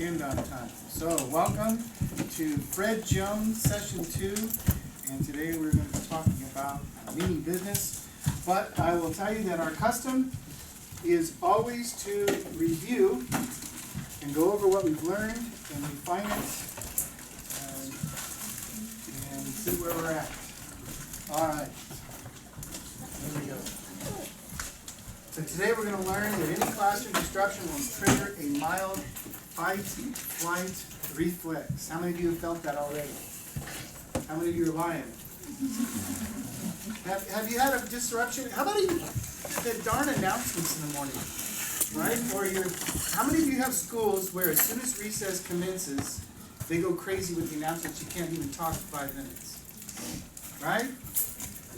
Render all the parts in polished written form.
end on time. So, welcome to Fred Jones Session 2, and today we're going to be talking about meaning business. But I will tell you that our custom is always to review and go over what we've learned and refine it and see where we're at. All right. There we go. So today we're going to learn that any classroom disruption will trigger a mild fight, flight, reflex. How many of you have felt that already? How many of you are lying? Have you had a disruption? How about even the darn announcements in the morning? Right? Or how many of you have schools where as soon as recess commences, they go crazy with the announcements, you can't even talk for 5 minutes? Right?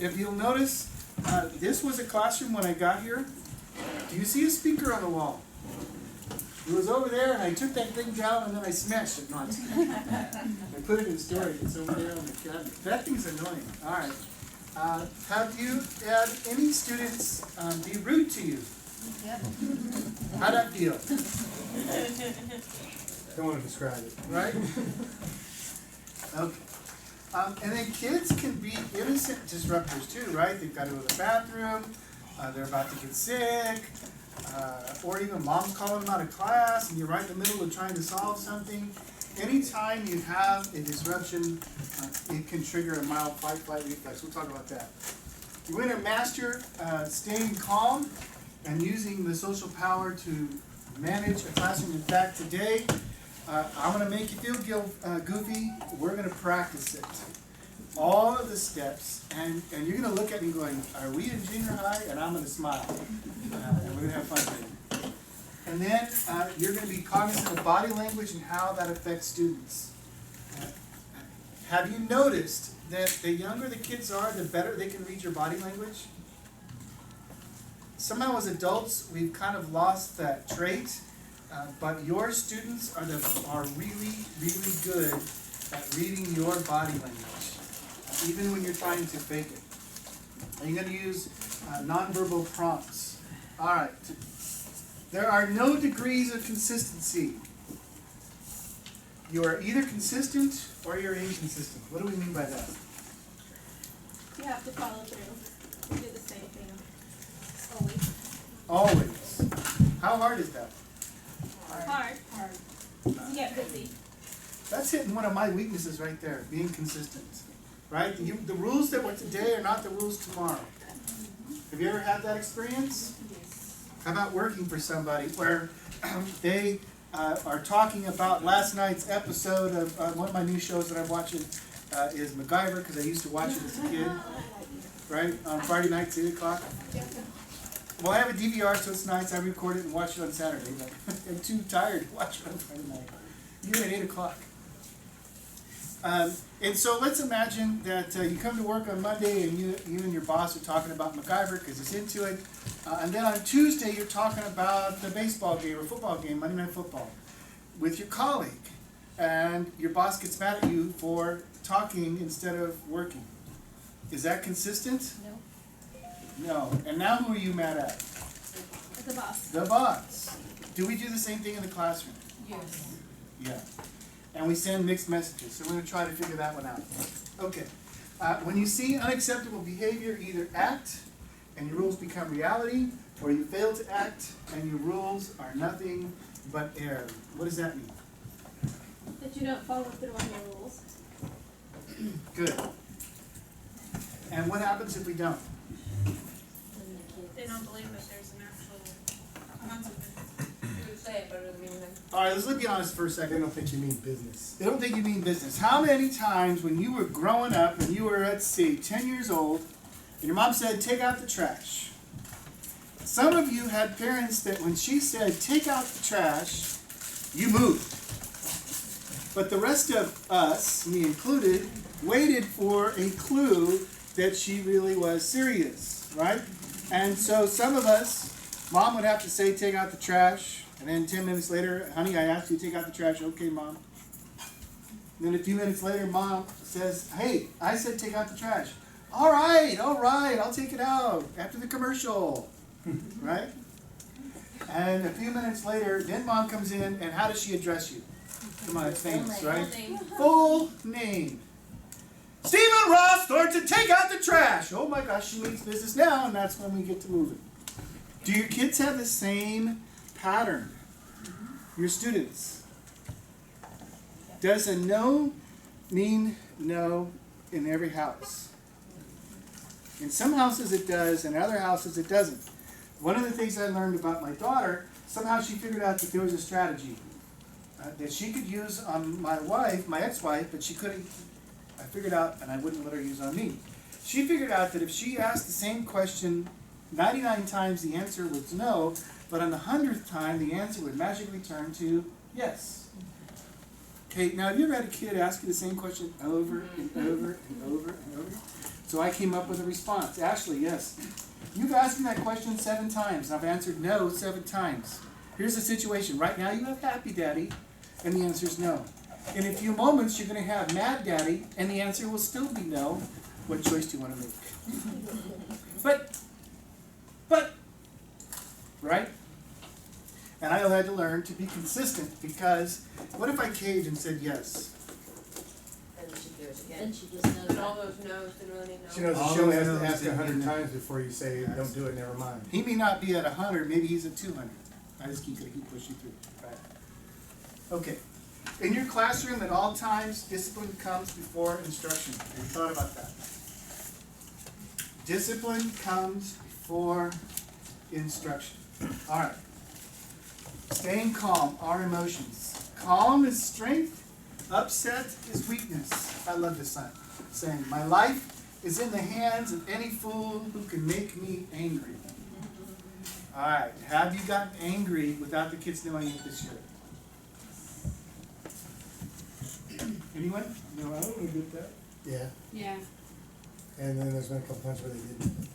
If you'll notice, this was a classroom when I got here. Do you see a speaker on the wall? It was over there, and I took that thing down, and then I smashed it. No, I put it in storage. It's over there on the cabinet. That thing's annoying. All right. Have you had any students be rude to you? Yep. How'd that feel? Don't want to describe it. Right? Okay. And then kids can be innocent disruptors too, right? They've got to go to the bathroom, they're about to get sick, or even mom's calling them out of class and you're right in the middle of trying to solve something. Anytime you have a disruption, it can trigger a mild fight, flight reflex. We'll talk about that. You want to master staying calm and using the social power to manage a classroom. In fact, today, I'm going to make you feel goofy. We're going to practice it. All of the steps, and you're going to look at me going, are we in junior high? And I'm going to smile. And we're going to have fun today. And then you're going to be cognizant of body language and how that affects students. Have you noticed that the younger the kids are, the better they can read your body language? Somehow as adults, we've kind of lost that trait. But your students are really, really good at reading your body language, even when you're trying to fake it. And you're going to use nonverbal prompts. All right. There are no degrees of consistency. You are either consistent or you're inconsistent. What do we mean by that? You have to follow through. Do the same thing. Always. Always. How hard is that? Hard. You get busy. That's hitting one of my weaknesses right there, being consistent. Right? The rules that were today are not the rules tomorrow. Have you ever had that experience? How about working for somebody where they are talking about last night's episode of one of my new shows that I'm watching is MacGyver, because I used to watch it as a kid, right? On Friday nights, 8 o'clock. Well, I have a DVR, so it's nice. I record it and watch it on Saturday, but I'm too tired to watch it on Friday night. You're at 8 o'clock. And so let's imagine that you come to work on Monday and you and your boss are talking about MacGyver because he's into it. And then on Tuesday you're talking about the baseball game or football game, Monday Night Football, with your colleague. And your boss gets mad at you for talking instead of working. Is that consistent? No. No. And now who are you mad at? The boss. The boss. Do we do the same thing in the classroom? Yes. Yeah. And we send mixed messages. So we're going to try to figure that one out. Okay. When you see unacceptable behavior, either act and your rules become reality, or you fail to act and your rules are nothing but air. What does that mean? That you don't follow through on your rules. Good. And what happens if we don't? They don't believe that there's an actual consequence. You would say it, but it doesn't mean that. All right, let's be honest for a second. They don't think you mean business. They don't think you mean business. How many times when you were growing up and you were, let's see, 10 years old, and your mom said, take out the trash? Some of you had parents that when she said, take out the trash, you moved. But the rest of us, me included, waited for a clue that she really was serious, right? And so some of us, mom would have to say, take out the trash. And then 10 minutes later, honey, I asked you to take out the trash. Okay, mom. And then a few minutes later, mom says, hey, I said take out the trash. All right, I'll take it out after the commercial, right? And a few minutes later, then mom comes in, and how does she address you? Come on, it's famous, right? Name. Full name. Stephen Ross Thornton, take out the trash. Oh my gosh, she means business now, and that's when we get to moving. Do your kids have the same pattern? Your students? Does a no mean no in every house? In some houses it does, in other houses it doesn't. One of the things I learned about my daughter, somehow she figured out that there was a strategy that she could use on my wife, my ex-wife, but she couldn't. I figured out, and I wouldn't let her use on me. She figured out that if she asked the same question 99 times, the answer was no, but on the 100th time, the answer would magically turn to yes. Okay, now have you ever had a kid ask you the same question over and over and over and over? So I came up with a response. Ashley, yes. You've asked me that question 7 times. I've answered no 7 times. Here's the situation. Right now you have happy daddy, and the answer is no. In a few moments you're going to have mad daddy, and the answer will still be no. What choice do you want to make? But, right? And I had to learn to be consistent, because what if I caved and said yes? And she do it again. And she just knows But all that. those no's didn't really know. She knows All she only those has to no's ask didn't 100 mean times before you say, don't do it, never mind. He may not be at 100, maybe he's at 200. I just keep pushing through. Right? Okay. In your classroom, at all times, discipline comes before instruction. Have you thought about that? Discipline comes before instruction. All right. Staying calm, our emotions. Calm is strength. Upset is weakness. I love this saying. My life is in the hands of any fool who can make me angry. All right. Have you gotten angry without the kids knowing it this year? Anyone? No, I don't want to do that. Yeah, Yeah. and then there's been a couple times where they didn't.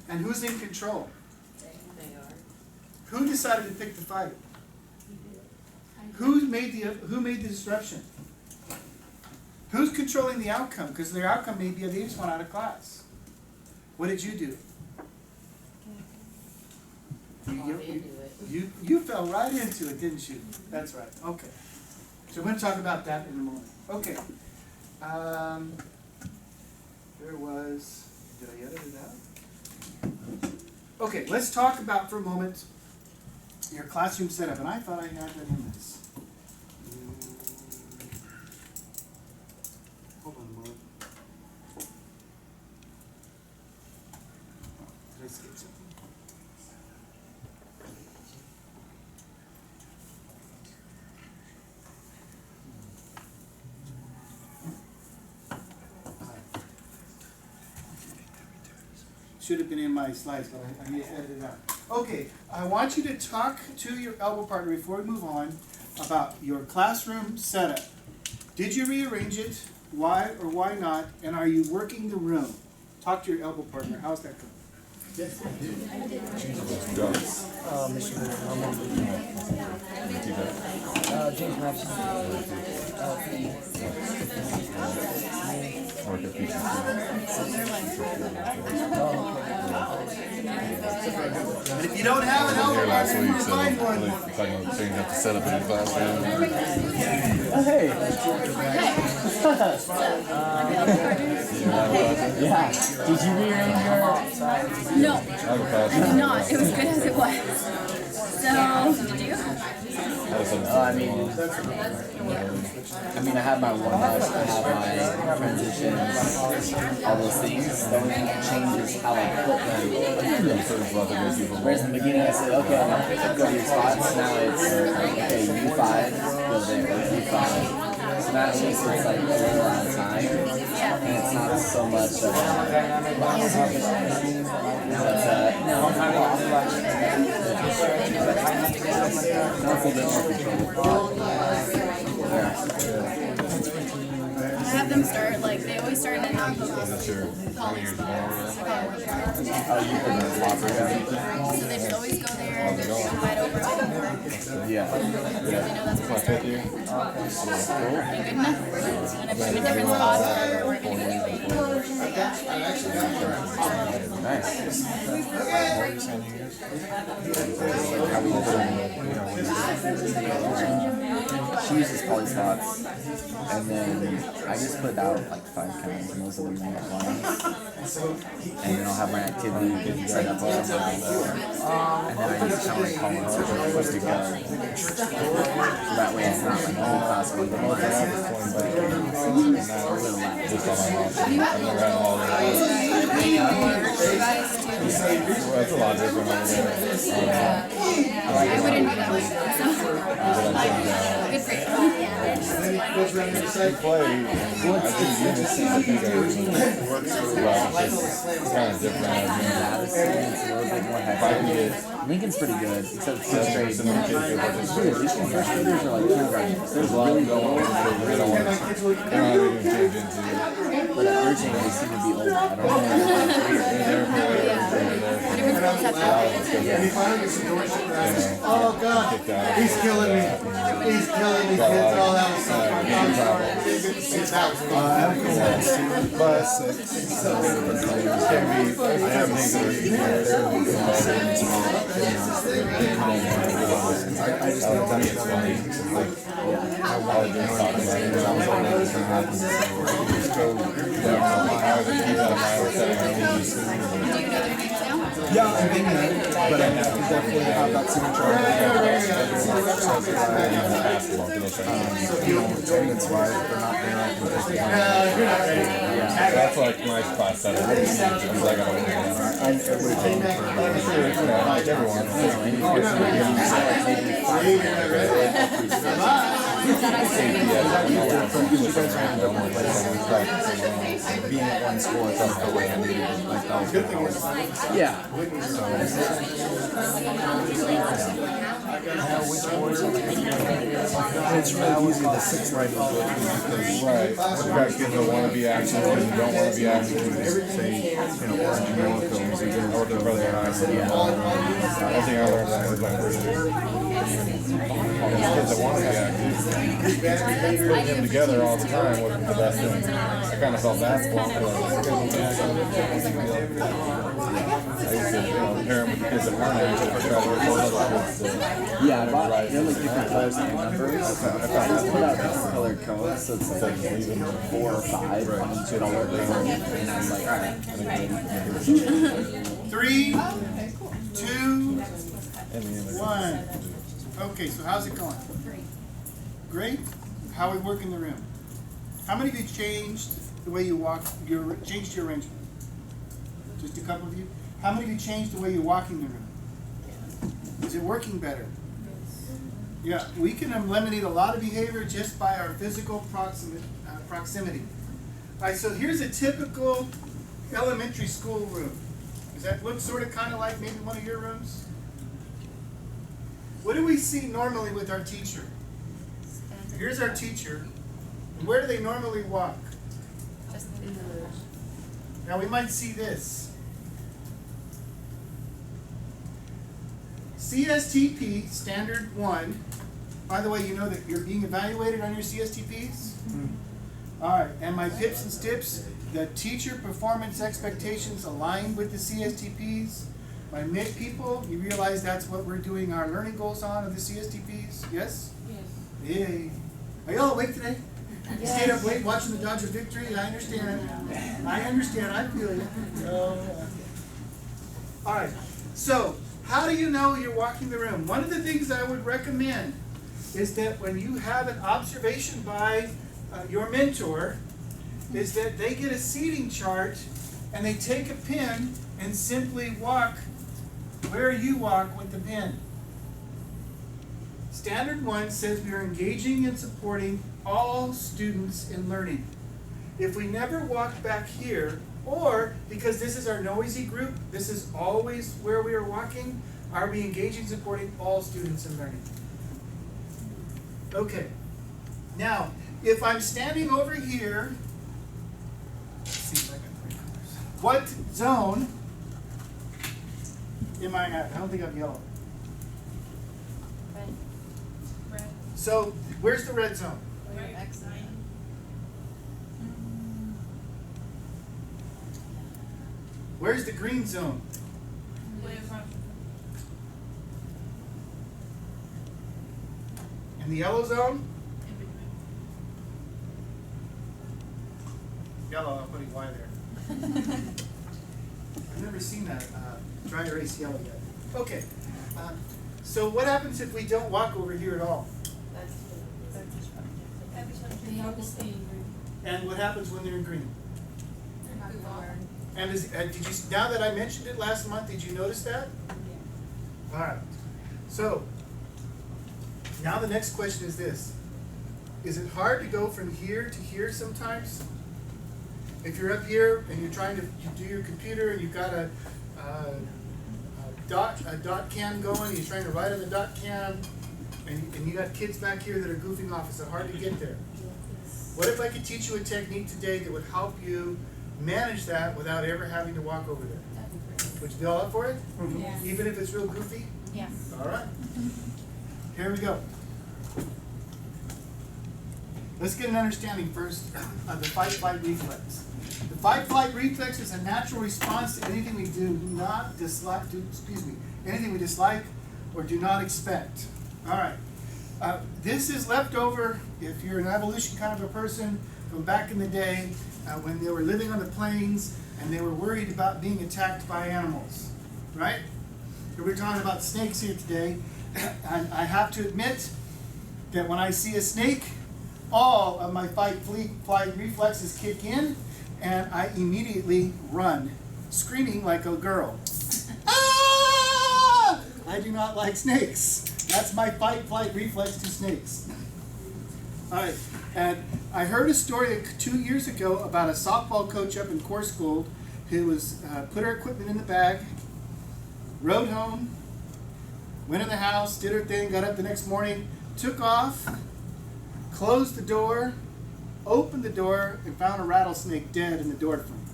And who's in control? They are. Who decided to pick the fight? Who made the disruption? Who's controlling the outcome? Because their outcome may be they just went out of class. What did you do? You fell right into it, didn't you? That's right. Okay. So we're going to talk about that in a moment. Okay. There was. Did I edit it out? Okay. Let's talk about for a moment your classroom setup, and I thought I had that in this. Hold on a moment. Did I skip something? Should have been in my slides, but I need to edit it out. Okay, I want you to talk to your elbow partner before we move on about your classroom setup. Did you rearrange it? Why or why not? And are you working the room? Talk to your elbow partner. How's that going? Yes, I did. James Madison. And if you don't have an elbow partner, you can find one. Talking about saying you have to set up in the classroom. Oh, hey. Yeah. Did you rearrange your? No, I have a I classroom. did not. It was good as it was. So, did you? I have my warm-ups, I have my transitions, all those things. The only thing that changes how I put them. Whereas in the beginning I said, okay, I'm going to go to your spots. Now it's, okay, U5, go there, U5. So now at least it's like a little amount of time. And it's not so much of I have them start, like, they always start in an Sure. college class. So they should always go there, they're right over. Yeah. It's my 5th year. Good enough. And if I'm in different spots, we're working a new thing. Nice. She uses polyspots, and then I just put out like 5 counts, and those will be my lines. And then I'll have my activity set up on and then I just kind of like call it what's to go. So that way it's not like the whole class going to look at it, but a little less. Just on my mouth. I've never had all that. That's a lot different over there. I wouldn't do that way. Good for you. We play, I think units seem to think I works really well. It's kind of different. It's a little bit more If I heavy. can get Lincoln's pretty good, except it's so straight. some kids that are just Dude, these first graders are like kindergartners. there's a lot of going on. They don't want to even change into it. But at urging, they seem to be old. I don't know. They're there for whatever. They're there for Oh God, kicked out. he's killing me. He's killing me, kids. Oh, that was so fun. But can be, I have things that are easier. I just don't think it's funny. Like, I wanted to talk about it. I was like, this can happen. So I can just go down to my house and keep out of my house. Yeah, I think but I definitely have that signature. Attendance wise, if they're not there, I can just That's like my class setup. Because I gotta win it. Like everyone. being at one school, it's not the way I needed it. Like, that was good thing. Yeah. It's really easy to six right into it because Right. You got kids that want to be active and you don't want to be active. You just say, orange and yellow films, you get oh, they're brother and I. One thing I learned that was my first year. Kids that want to be active, putting them together all the time wasn't the best thing. I kind of felt bad for them. I used to, pair them with the kids that weren't active to try to get those other kids to. Yeah, I bought like different colors and numbers. I put out different colored codes, so it's like 4 or 5 on each color code. And I was like, alright. 3, 2, 1. Okay, so how's it going? Great. How we work in the room? How many of you changed the way you walk? Changed your arrangement? Just a couple of you. How many of you changed the way you walk in the room? Is it working better? Yeah, we can eliminate a lot of behavior just by our physical proximity. All right, so here's a typical elementary school room. Does that look sort of kind of like maybe one of your rooms? What do we see normally with our teacher? Here's our teacher. And where do they normally walk? Now we might see this. CSTP, standard 1. By the way, you know that you're being evaluated on your CSTPs? Alright, and my pips and stips, the teacher performance expectations align with the CSTPs. My MIT people, you realize that's what we're doing our learning goals on of the CSTPs? Yes? Yes. Yay. Are y'all awake today? You stayed up late watching the Dodger victory? I understand. I feel you. Alright, so how do you know you're walking the room? One of the things I would recommend is that when you have an observation by your mentor, is that they get a seating chart and they take a pin and simply walk where you walk with the pin. Standard 1 says we are engaging and supporting all students in learning. If we never walk back here, or because this is our noisy group, this is always where we are walking, are we engaging and supporting all students in learning? Okay. Now, if I'm standing over here, let's see if I can bring colors. What zone am I at? I don't think I'm yellow. So where's the red zone? Where's the green zone? And the yellow zone? Yellow, I'm putting Y there. I've never seen that dry erase yellow yet. Okay, so what happens if we don't walk over here at all? And what happens when they're in green? And did you, now that I mentioned it last month, did you notice that? All right. So now the next question is this: is it hard to go from here to here sometimes? If you're up here and you're trying to do your computer and you've got a dot cam going, and you're trying to write on the dot cam, and you got kids back here that are goofing off, is it hard to get there? What if I could teach you a technique today that would help you manage that without ever having to walk over there? Would you be all up for it? Yes. Even if it's real goofy? Yes. All right. Here we go. Let's get an understanding first of the fight-flight reflex. The fight-flight reflex is a natural response to anything we do not dislike, anything we dislike or do not expect. All right. This is left over, if you're an evolution kind of a person, from back in the day when they were living on the plains and they were worried about being attacked by animals, right? We're talking about snakes here today, and I have to admit that when I see a snake, all of my fight-flight reflexes kick in, and I immediately run, screaming like a girl. Ah! I do not like snakes. That's my fight-flight reflex to snakes. All right, and I heard a story 2 years ago about a softball coach up in Coarsegold who was put her equipment in the bag, rode home, went in the house, did her thing, got up the next morning, took off, closed the door, opened the door, and found a rattlesnake dead in the door frame.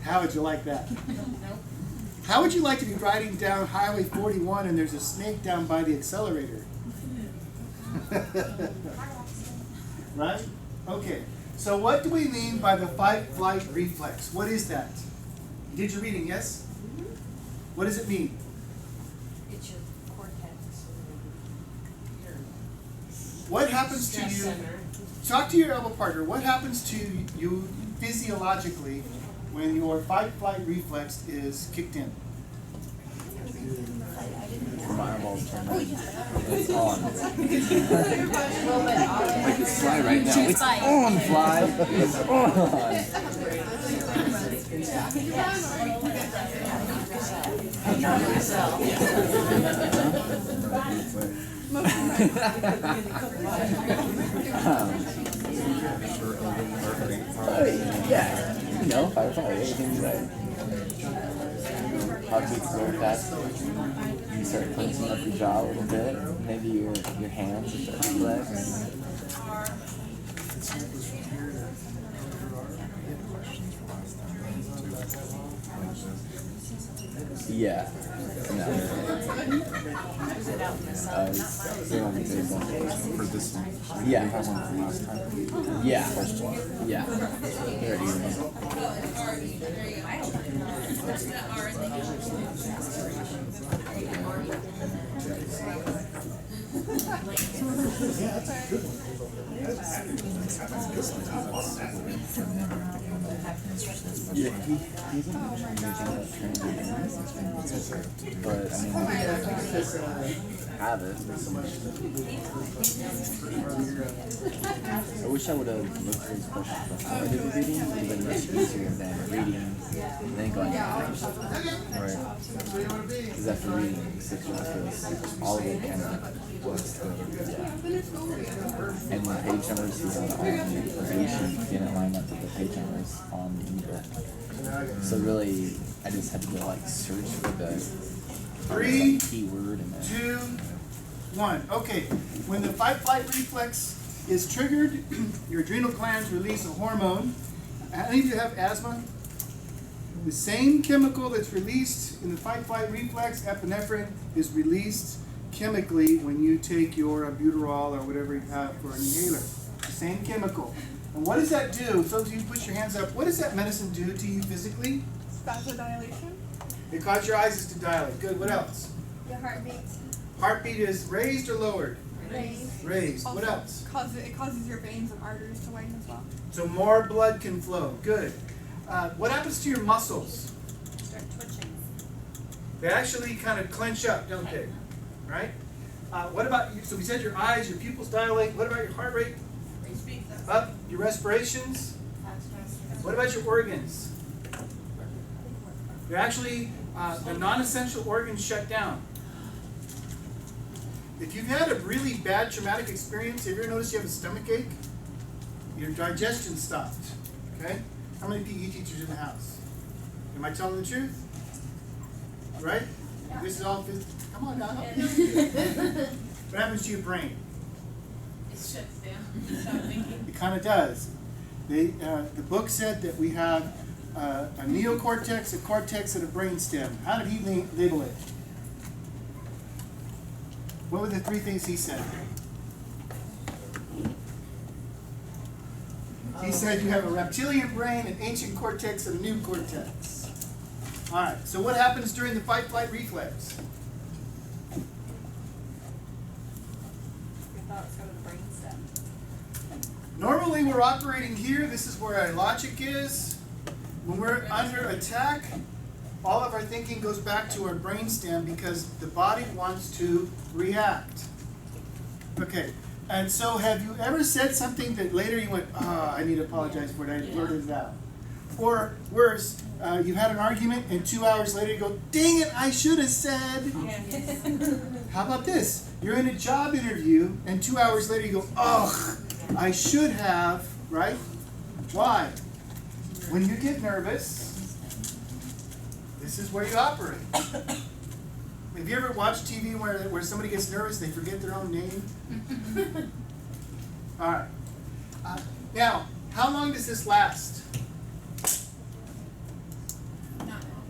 How would you like that? How would you like to be riding down Highway 41 and there's a snake down by the accelerator? Right? Okay. So what do we mean by the fight-flight reflex? What is that? You did your reading, yes? What does it mean? It's your cortex. What happens to you? Talk to your elbow partner. What happens to you physiologically when your fight-flight reflex is kicked in? My eyeballs turn red. It's on. Like it's fly right now. It's on, fly. It's yeah. You know, fight, everything's right. Heartbeats go fast. You start clenching up your jaw a little bit. Maybe your hands will start to flex. Yeah. No. They're on the table. For this one. Yeah. We have one from last time. Yeah. Yeah. Here it is. Yeah, he isn't mentioning anything about training, but I mean, have it. I wish I would have looked for these questions before I did the reading. It would have been much easier than reading and then going to right. Because after reading 6 chapters, all of it kind of works together. Yeah. And the page numbers you have on the sheet didn't line up with the page numbers on the ebook. So really, I just had to go like search for the keyword and then 2, 1. Okay, when the fight-flight reflex is triggered, your adrenal glands release a hormone. Any of you have asthma? The same chemical that's released in the fight-flight reflex, epinephrine, is released chemically when you take your albuterol or whatever you have for an inhaler. The same chemical. And what does that do? So if you put your hands up, what does that medicine do to you physically? Vasodilation. It causes your eyes to dilate. Good. What else? Your heartbeat. Heartbeat is raised or lowered? Raised. Raised. What else? It causes your veins and arteries to widen as well. So more blood can flow. Good. What happens to your muscles? Start twitching. They actually kind of clench up, don't they? Right? What about you? So we said your eyes, your pupils dilate. What about your heart rate? Up. Your respirations? What about your organs? They're actually, the non-essential organs shut down. If you've had a really bad traumatic experience, have you ever noticed you have a stomach ache? Your digestion stopped. Okay? How many PE teachers in the house? Am I telling the truth? Right? This is all come on now. What happens to your brain? It shuts down. Stop thinking. It kind of does. The book said that we have a neocortex, a cortex, and a brainstem. How did he label it? What were the three things he said? He said you have a reptilian brain, an ancient cortex, and a new cortex. All right, so what happens during the fight-flight reflex? Your thoughts go to the brainstem. Normally we're operating here. This is where our logic is. When we're under attack, all of our thinking goes back to our brainstem because the body wants to react. Okay, and so have you ever said something that later you went, I need to apologize for it, I blurted it out? Or worse, you had an argument and 2 hours later you go, dang it, I should have said. How about this? You're in a job interview and 2 hours later you go, ugh, I should have, right? Why? When you get nervous, this is where you operate. Have you ever watched TV where somebody gets nervous, they forget their own name? All right. Now, how long does this last? Not long.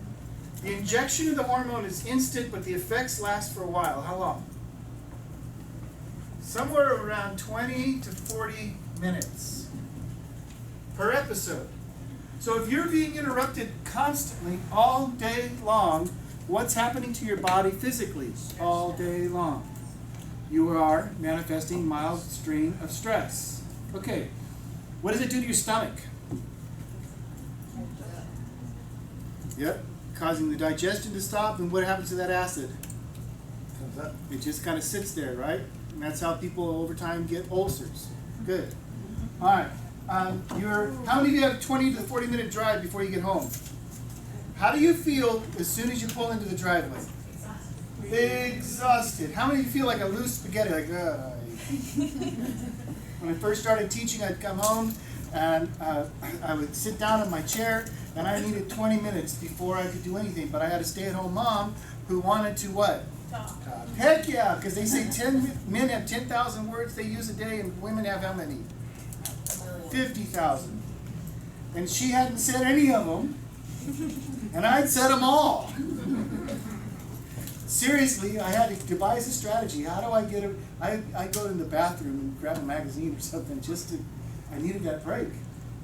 The injection of the hormone is instant, but the effects last for a while. How long? Somewhere around 20 to 40 minutes per episode. So if you're being interrupted constantly all day long, what's happening to your body physically all day long? You are manifesting mild strain of stress. Okay, what does it do to your stomach? Yep, causing the digestion to stop, and what happens to that acid? Comes up. It just kind of sits there, right? And that's how people over time get ulcers. Good. All right. How many of you have 20 to 40 minute drive before you get home? How do you feel as soon as you pull into the driveway? Exhausted. How many of you feel like a loose spaghetti? Like, when I first started teaching, I'd come home and I would sit down in my chair and I needed 20 minutes before I could do anything. But I had a stay-at-home mom who wanted to what? Talk. Heck yeah, because they say men have 10,000 words they use a day and women have how many? 50,000. And she hadn't said any of them, and I'd said them all. Seriously, I had to devise a strategy. How do I get it? I go in the bathroom and grab a magazine or something I needed that break.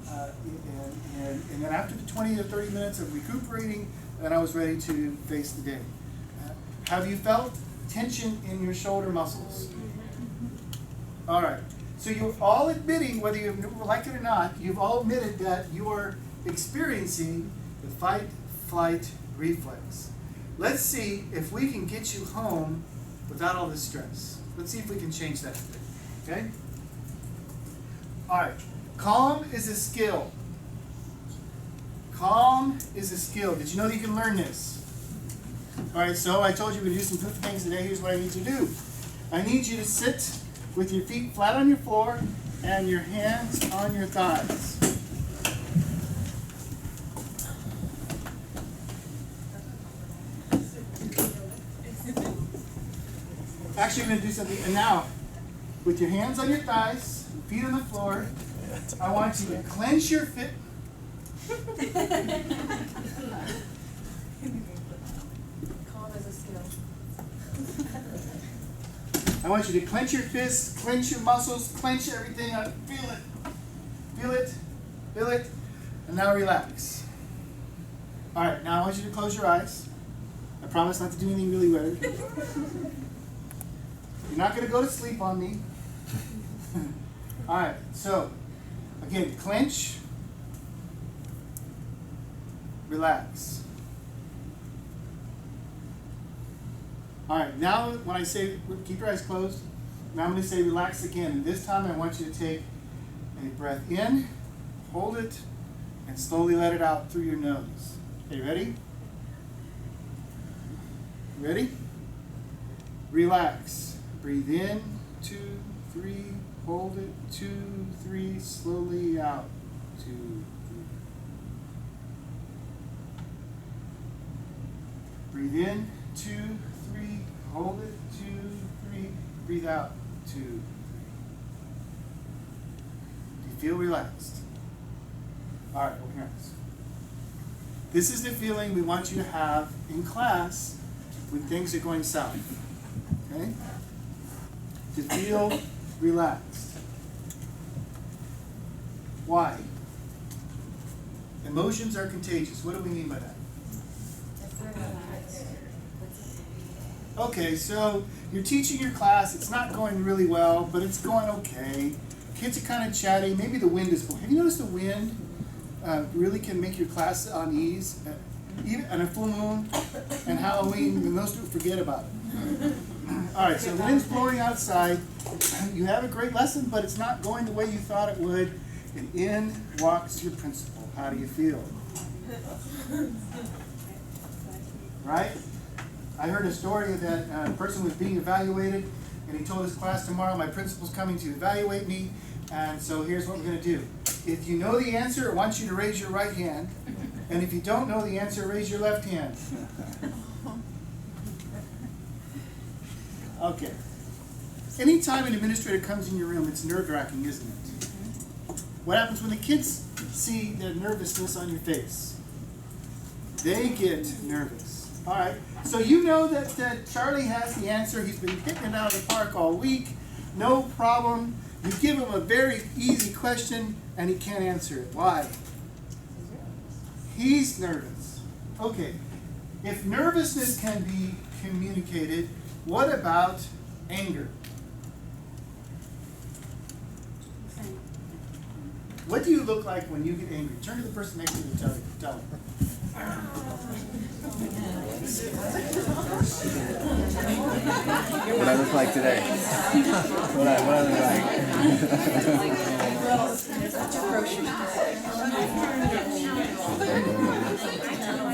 And then after the 20 to 30 minutes of recuperating, then I was ready to face the day. Have you felt tension in your shoulder muscles? All right. So you're all admitting, whether you like it or not, you've all admitted that you are experiencing the fight-flight reflex. Let's see if we can get you home without all this stress. Let's see if we can change that today. Okay? All right. Calm is a skill. Calm is a skill. Did you know that you can learn this? All right, so I told you we're going to do some good things today. Here's what I need you to do. I need you to sit with your feet flat on your floor and your hands on your thighs. Actually, I'm going to do something. And now, with your hands on your thighs, feet on the floor, I want you to clench your fit. Calm is a skill. want you to clench your fists, clench your muscles, clench everything up. Feel it. Feel it. Feel it. And now relax. Alright, now I want you to close your eyes. I promise not to do anything really weird. You're not going to go to sleep on me. Alright, so, again, clench. Relax. Alright, now when I say, keep your eyes closed, now I'm going to say relax again. And this time I want you to take a breath in, hold it, and slowly let it out through your nose. Okay, ready? Ready? Relax. Breathe in, 2, 3, hold it, 2, 3, slowly out, 2, 3. Breathe in, 2, 3, hold it, 2, 3, breathe out, 2, 3. Do you feel relaxed? All right, open your eyes. This is the feeling we want you to have in class when things are going south, okay? To feel relaxed. Why? Emotions are contagious. What do we mean by that? Okay, so you're teaching your class, it's not going really well, but it's going okay. Kids are kind of chatty, maybe the wind is blowing. Have you noticed the wind really can make your class unease? Even on a full moon and Halloween, when most people forget about it. Alright, so the wind's blowing outside. You have a great lesson, but it's not going the way you thought it would. And in walks your principal. How do you feel? Right? I heard a story that a person was being evaluated, and he told his class, tomorrow my principal's coming to evaluate me, and so here's what we're going to do. If you know the answer, I want you to raise your right hand, and if you don't know the answer, raise your left hand. Okay. Anytime an administrator comes in your room, it's nerve-wracking, isn't it? What happens when the kids see the nervousness on your face? They get nervous. All right, so you know that Charlie has the answer. He's been hitting it out of the park all week. No problem. You give him a very easy question, and he can't answer it. Why? He's nervous. Okay, if nervousness can be communicated, what about anger? What do you look like when you get angry? Turn to the person next to you and tell them. What I look like today. What I look like.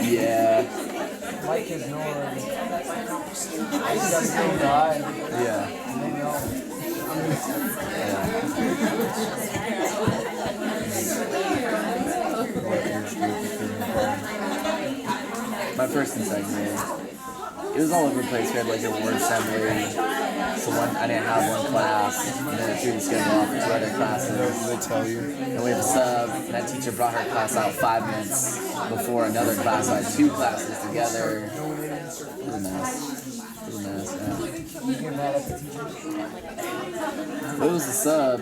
Yeah. Mike is ignoring. He's got the same guy. Yeah. They know. My first and second grade, it was all over the place. We had like a word assembly. So I didn't have one class, and then I threw the schedule off for 2 other classes. They tell you. And we have a sub, and that teacher brought her class out 5 minutes before another class. So I had 2 classes together. It was a mess. It was a mess, yeah. You get mad at the teachers? It was a sub,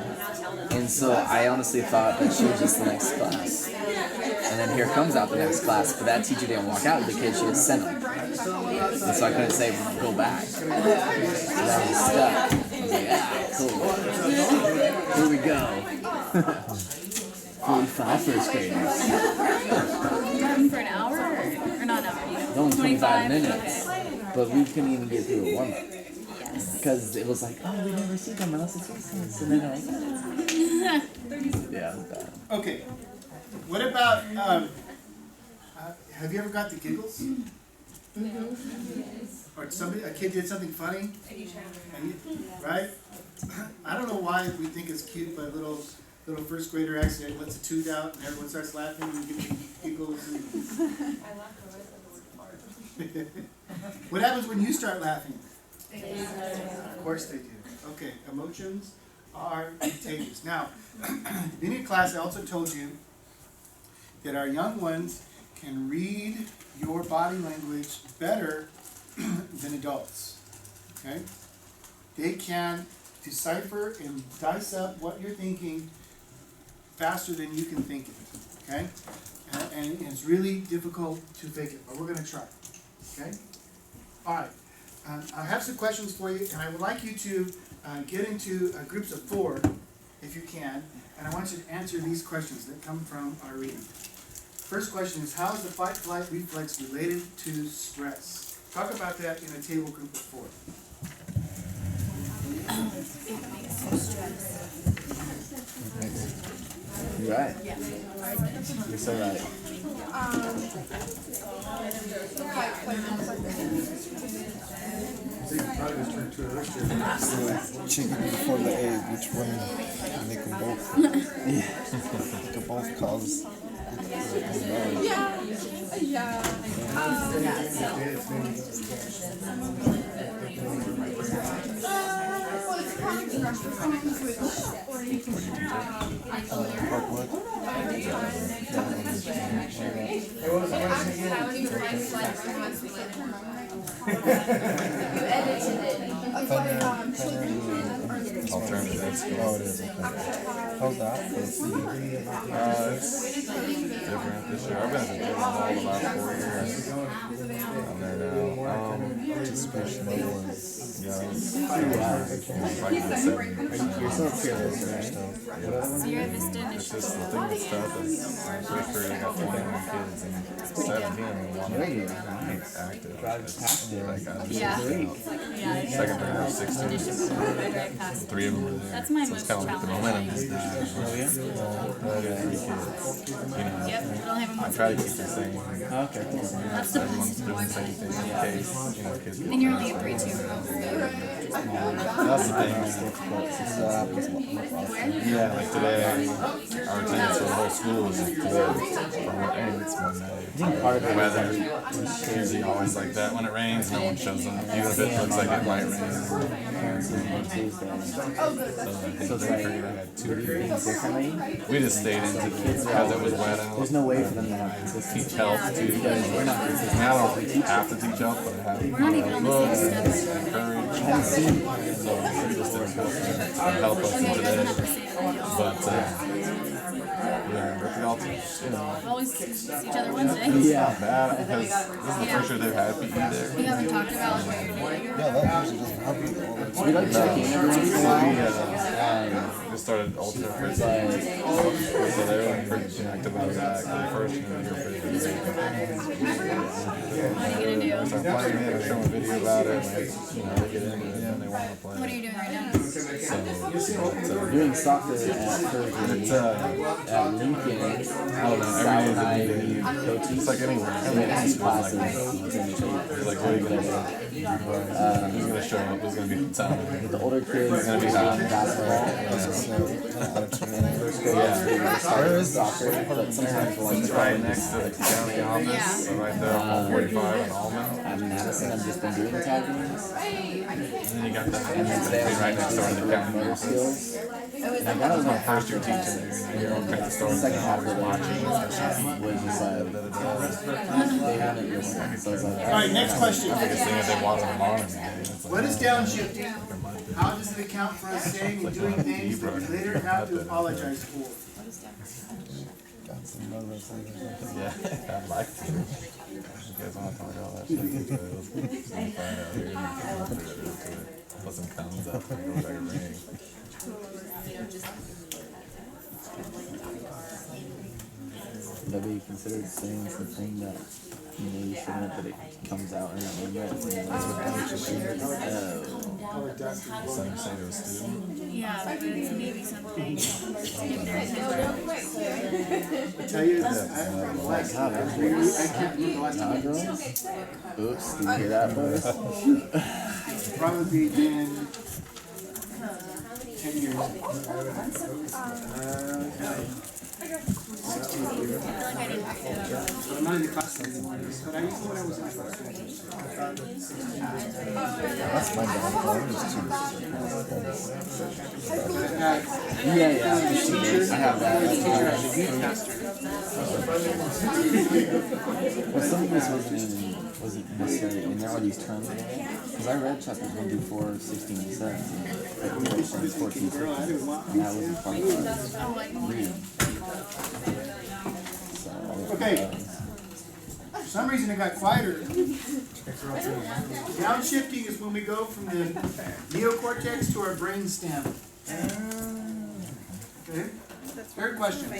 and so I honestly thought that she was just the next class. And then here comes out the next class, but that teacher didn't walk out with the kid, she just sent him. And so I couldn't say, go back. So I was stuck. I was like, cool. Here we go. 45 first graders. For an hour or not an hour? It's only 25 minutes. But we couldn't even get through a warm-up. Yes. Because it was like, oh, we never see them unless it's recess. And then they're like, yeah, it was bad. Okay. What about, have you ever got the giggles? Or a kid did something funny? Right? I don't know why we think it's cute, but a little first grader accidentally lets a tooth out and everyone starts laughing and you get giggles. And what happens when you start laughing? Of course they do. Okay, emotions are contagious. Now, at the beginning of class, I also told you that our young ones can read your body language better than adults. Okay? they can decipher and dice up what you're thinking faster than you can think it, okay? And it's really difficult to fake it, but we're gonna try, okay? All right, I have some questions for you, and I would like you to get into groups of 4, if you can, and I want you to answer these questions that come from our reading. First question is, how is the fight-flight reflex related to stress? Talk about that in a table group of 4. You're right. You're so right. Chicken before the egg, which one? They can both. They can both cause. Alternatives. Oh, it is. Okay. How's that? It's different this year. I've been at the gym all the last 4 years. I'm there now. Just push slow and Yeah, it's like the 70%. You're so fearless, right? Sierra Vista It's just the thing that's tough is I'm pretty sure I got 4 young kids and 17 of them want to be active. Like, I was Yeah. second round of 16. 3 of them were there. That's my So it's most kind of like the momentum just died. Oh, yeah? I have 3 kids. You know, Yep, we'll have I them. try to keep the same. Okay, cool. That's the Everyone's doing the same thing in case, you know, kids get And you're only hurt. a 3-2. That's the thing. Yeah, like today, our attendance for the whole school is today. And it's one day. Part of The it weather is usually always like that. When it rains, no one shows up, even if it looks like it might rain. Tuesday. So I figured I had 2 kids. Differently. We just stayed in because it was wet out. There's no way for them to have consistency. Teach health too. We're not consistent. I don't have to teach health, but I have. We're not even on the same step. Encourage. I haven't seen So just to help us in today. But yeah, but we all teach. You know, Always see each other Wednesday. Yeah. bad because this is the first year they've had PE there. We haven't talked about what you're doing. yeah, that usually doesn't happen all the time. We like checking every once in a while. We just started alternate first. So they were like pretty active about that. The first year they were pretty good. What are you gonna do? So I'm playing it, I show them a video about it, and they, you know, they get into it and they want to play. What are you doing right now? Doing soccer at Purdue, It's at Lincoln, I don't know, every day is a new day. coaching. It's like anywhere. And Every then day these is like classes. that. You're like, what are you gonna do? Who's gonna show up? Who's gonna be in town? With the older kids, gonna be hot. basketball. Where is Soccer, but sometimes we'll like It's right next to the county office, so right there on 45 and Almond. at Madison. I've just been doing the tag games. And then you got that, and then right next door to the county Motor office. skills. And I got it was my First year teaching there, and you hear all kinds of stories. second half of it Watching. was just like, they wanted your one. So I was like, All right, next question. Biggest thing is they watch them on and it's like, What is downshifting? How does it account for us saying and doing things that we later have to apologize for? Got some nervous things or something. yeah, I'd like to. You guys want to talk all that shit? Let's find out here. Put some cones up and go like a ring. that be considered saying something that you know you shouldn't, but it comes out in that moment. And that's what Something say to a student. Yeah, but it's maybe something. I tell you, this, I can't remember the last time. Oops, did you hear that, boys? It's probably been 10 years. Okay. I'm not in the class anymore, but I used to when I was in class. That's my downfall. I'm just too. Yeah. I have that. Well, some of this wasn't necessarily, and there are these terms because I read chapters 1 through 4, 16 and 17, like 14, 15, and that wasn't part of the read. So, Okay. For some reason it got quieter. Downshifting is when we go from the neocortex to our brainstem. Okay. Third question.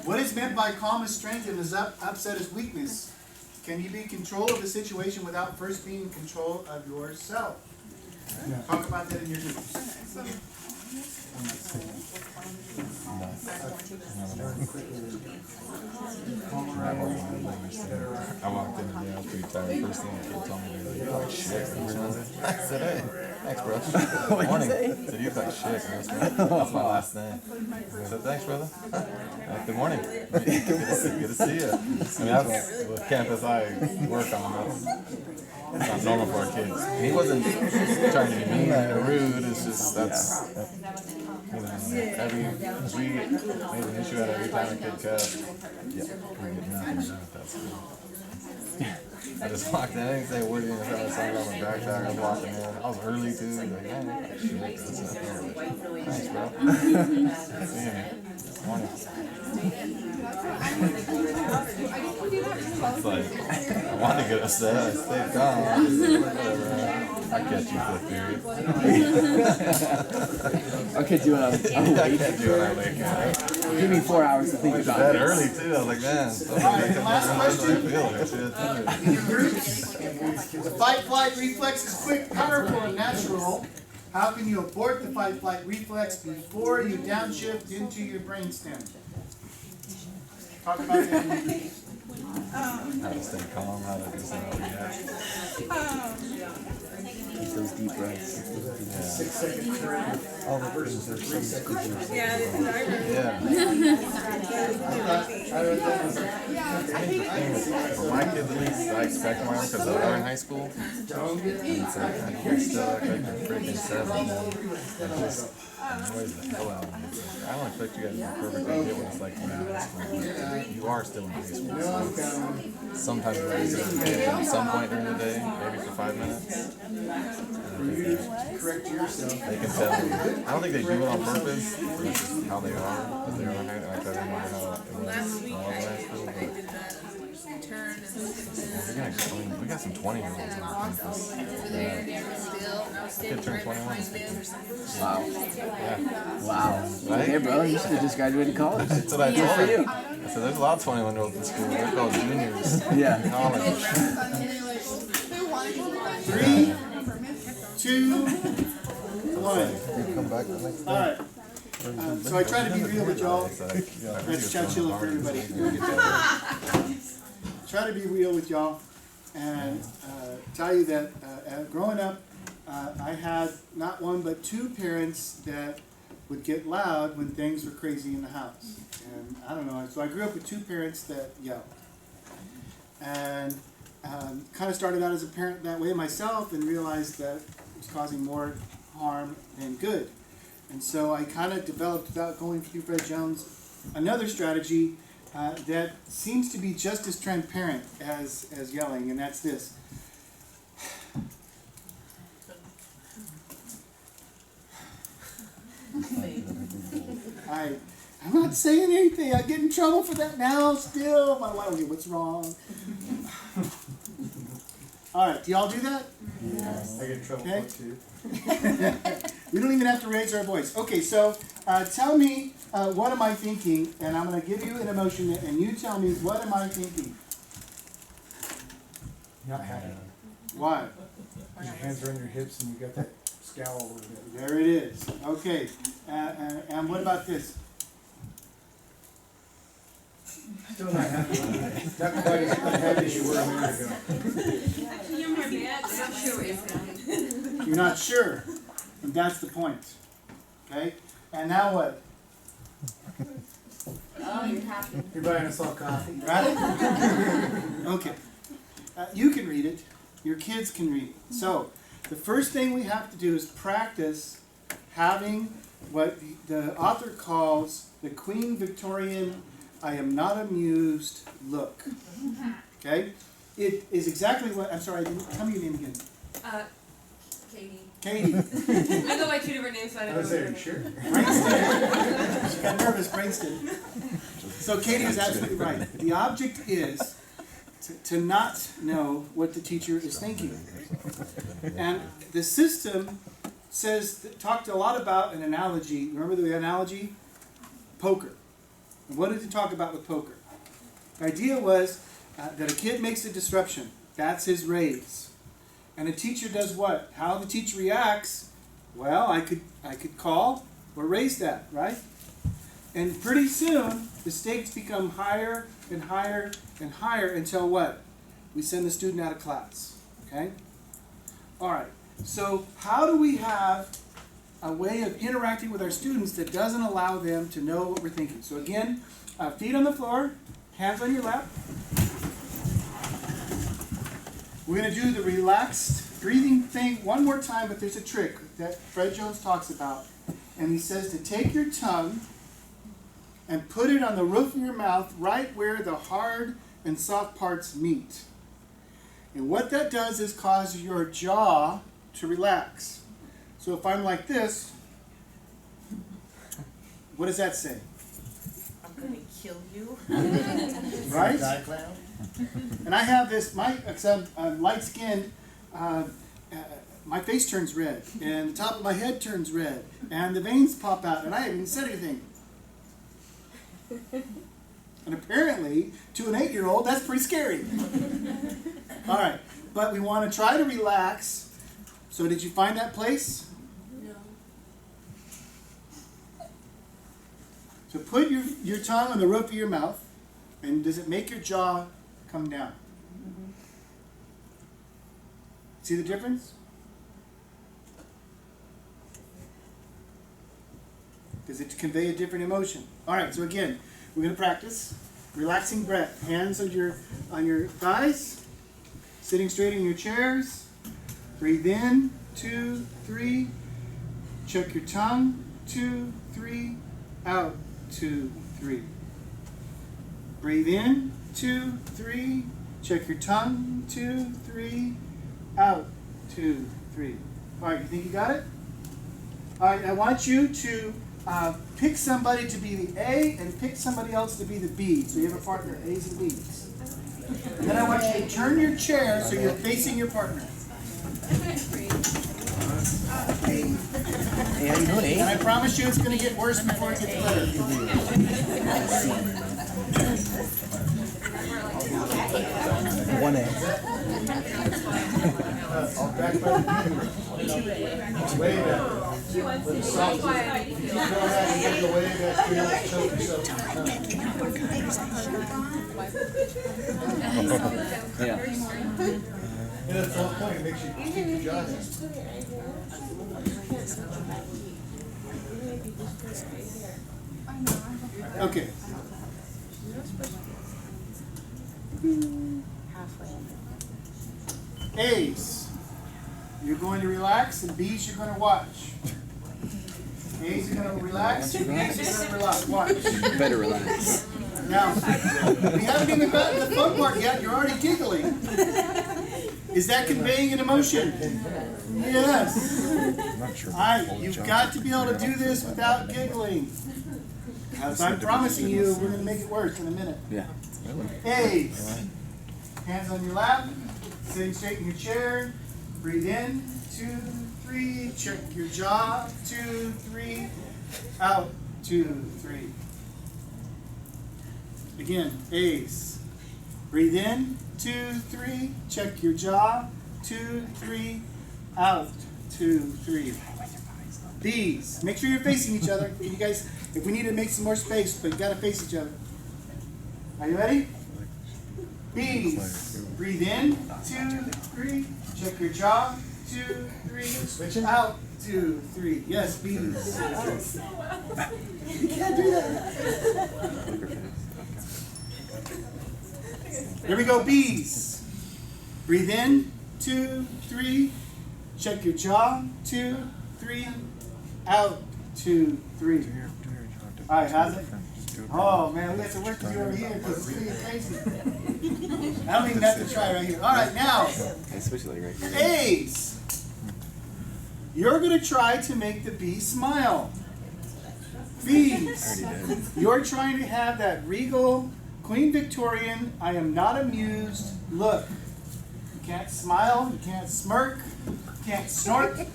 What is meant by calm is strength and is upset is weakness? Can you be in control of the situation without first being in control of yourself? Talk about that in your groups. I walked in today, I was pretty tired. First thing the kid told me, they look like shit. I said, hey, thanks, bro. Morning. I said, you look like shit. That's my last name. I said, thanks, brother. Good morning. Good to see you. I mean, that's the campus I work on. That's not normal for our kids. And he wasn't trying to be mean or rude. It's just, that's, we made an issue out of every time a kid cussed. Yeah, we get nothing to do with that school. I just walked in, I didn't say a word, didn't try to sign on my backpack. I was walking in. I was early too. Like, man, thanks, bro. See you. Morning. It's like, I wanted to get upset. I stayed calm. Whatever. I catch you for a period. I'll catch you when I'm I catch you when I wake up. Give me 4 hours to think I went to about bed this. early too. I was like, man. Alright, the last question. In your groups, the fight-flight reflex is quick, powerful, and natural. How can you abort the fight-flight reflex before you downshift into your brainstem? Talk about that in your groups. How to stay calm, how to do something like that. Take those deep breaths. All the versions are so stupid. Yeah. For my kids at least, I expect more because they're in high school. And it's like, you're still act like you're freaking 7. And just annoys the hell out of me. I don't expect you guys to perfectly get what it's like when you're in high school. You are still in high school. So sometimes you raise it at some point during the day, maybe for 5 minutes. Correct yourself. They can tell. I don't think they do it on purpose. It's just how they are. But they are. I try to remember how it was when I was in high school. But we got some 20-year-olds on campus. Kid turned 21. Wow. Yeah. Wow. Right? Okay, bro, you should have just graduated college. That's what I told her. I said, there's a lot of 21-year-olds in school. They're called juniors. Yeah. In college. 3, 2, 1. They come back the next day. Alright. So I try to be real with y'all. That's Chowchilla for everybody. Try to be real with y'all and tell you that growing up, I had not one but 2 parents that would get loud when things were crazy in the house. And I don't know, so I grew up with 2 parents that yelled. And kind of started out as a parent that way myself and realized that it was causing more harm than good. And so I kind of developed, without going through Fred Jones, another strategy that seems to be just as transparent as yelling, and that's this. I'm not saying anything. I get in trouble for that now still. My wife, okay, what's wrong? Alright, do y'all do that? Yes. I get in trouble for it too. We don't even have to raise our voice. Okay, so tell me what am I thinking, and I'm going to give you an emotion, and you tell me what am I thinking. Not happy. Why? Your hands are on your hips and you got that scowl over there. There it is. Okay, and what about this? Still not happy. Not quite as happy as you were a minute ago. You're not sure, and that's the point. Okay, and now what? Oh, you're happy. You're buying us all coffee, right? Okay. You can read it. Your kids can read it. So, the first thing we have to do is practice having what the author calls the Queen Victorian I am not amused look. Okay? It is exactly what, I'm sorry, tell me your name again. Katie. Katie. I go by two different names, so I I don't was know. there, sure. Brainston. She got nervous, Brainston. So Katie is absolutely right. The object is to not know what the teacher is thinking. And the system talked a lot about an analogy. Remember the analogy? Poker. And what did it talk about with poker? The idea was that a kid makes a disruption. That's his raise. And a teacher does what? How the teacher reacts, well, I could call or raise that, right? And pretty soon, the stakes become higher and higher and higher until what? We send the student out of class, okay? All right, so how do we have a way of interacting with our students that doesn't allow them to know what we're thinking? So again, feet on the floor, hands on your lap. We're going to do the relaxed breathing thing one more time, but there's a trick that Fred Jones talks about. And he says to take your tongue and put it on the roof of your mouth right where the hard and soft parts meet. And what that does is cause your jaw to relax. So if I'm like this, what does that say? I'm going to kill you. Right? And I have this, because I'm light skinned, my face turns red, and the top of my head turns red, and the veins pop out, and I haven't even said anything. And apparently, to an 8-year-old, that's pretty scary. All right, but we want to try to relax. So did you find that place? No. So put your tongue on the roof of your mouth, and does it make your jaw come down? Mm-hmm. See the difference? Does it convey a different emotion? All right, so again, we're going to practice relaxing breath. Hands on your thighs, sitting straight in your chairs. Breathe in, 2, 3. Check your tongue, 2, 3. Out, 2, 3. Breathe in, 2, 3. Check your tongue, 2, 3. Out, 2, 3. All right, you think you got it? All right, I want you to pick somebody to be the A and pick somebody else to be the B. So you have a partner, A's and B's. And then I want you to turn your chair so you're facing your partner. Hey, how you doing, And I promise you it's going to get worse before it gets better. 1A. I'll back by the computer. Way back. With the soft. You throw that and get the way back here, choke yourself. Yeah. And at some point, it makes you keep your jaw down. Okay. A's, you're going to relax, and B's, you're going to watch. A's are going to relax, and B's are going to relax. Watch. Better relax. Now, we haven't even gotten to the fun part yet. You're already giggling. Is that conveying an emotion? Yes. All right, you've got to be able to do this without giggling. As I'm promising you, we're going to make it worse in a minute. Yeah. A's. Hands on your lap. Sitting straight in your chair. Breathe in. 2, 3. Check your jaw. 2, 3. Out. 2, 3. Again, A's. Breathe in. 2, 3. Check your jaw. 2, 3. Out. 2, 3. B's. Make sure you're facing each other. You guys, if we need to make some more space, but you gotta face each other. Are you ready? B's. Breathe in. 2, 3. Check your jaw. 2, 3. Out, 2, 3. Yes, bees. You can't do that. Here we go, bees. Breathe in, 2, 3. Check your jaw, 2, 3. Out, 2, 3. All right, how's it? Oh man, we have to work with you over here because it's really crazy. I don't even have to try right here. All right, now, Switch leg right here. A's. You're going to try to make the bee smile. B's. You're trying to have that regal, Queen Victorian, I am not amused look. You can't smile, you can't smirk, you can't snort.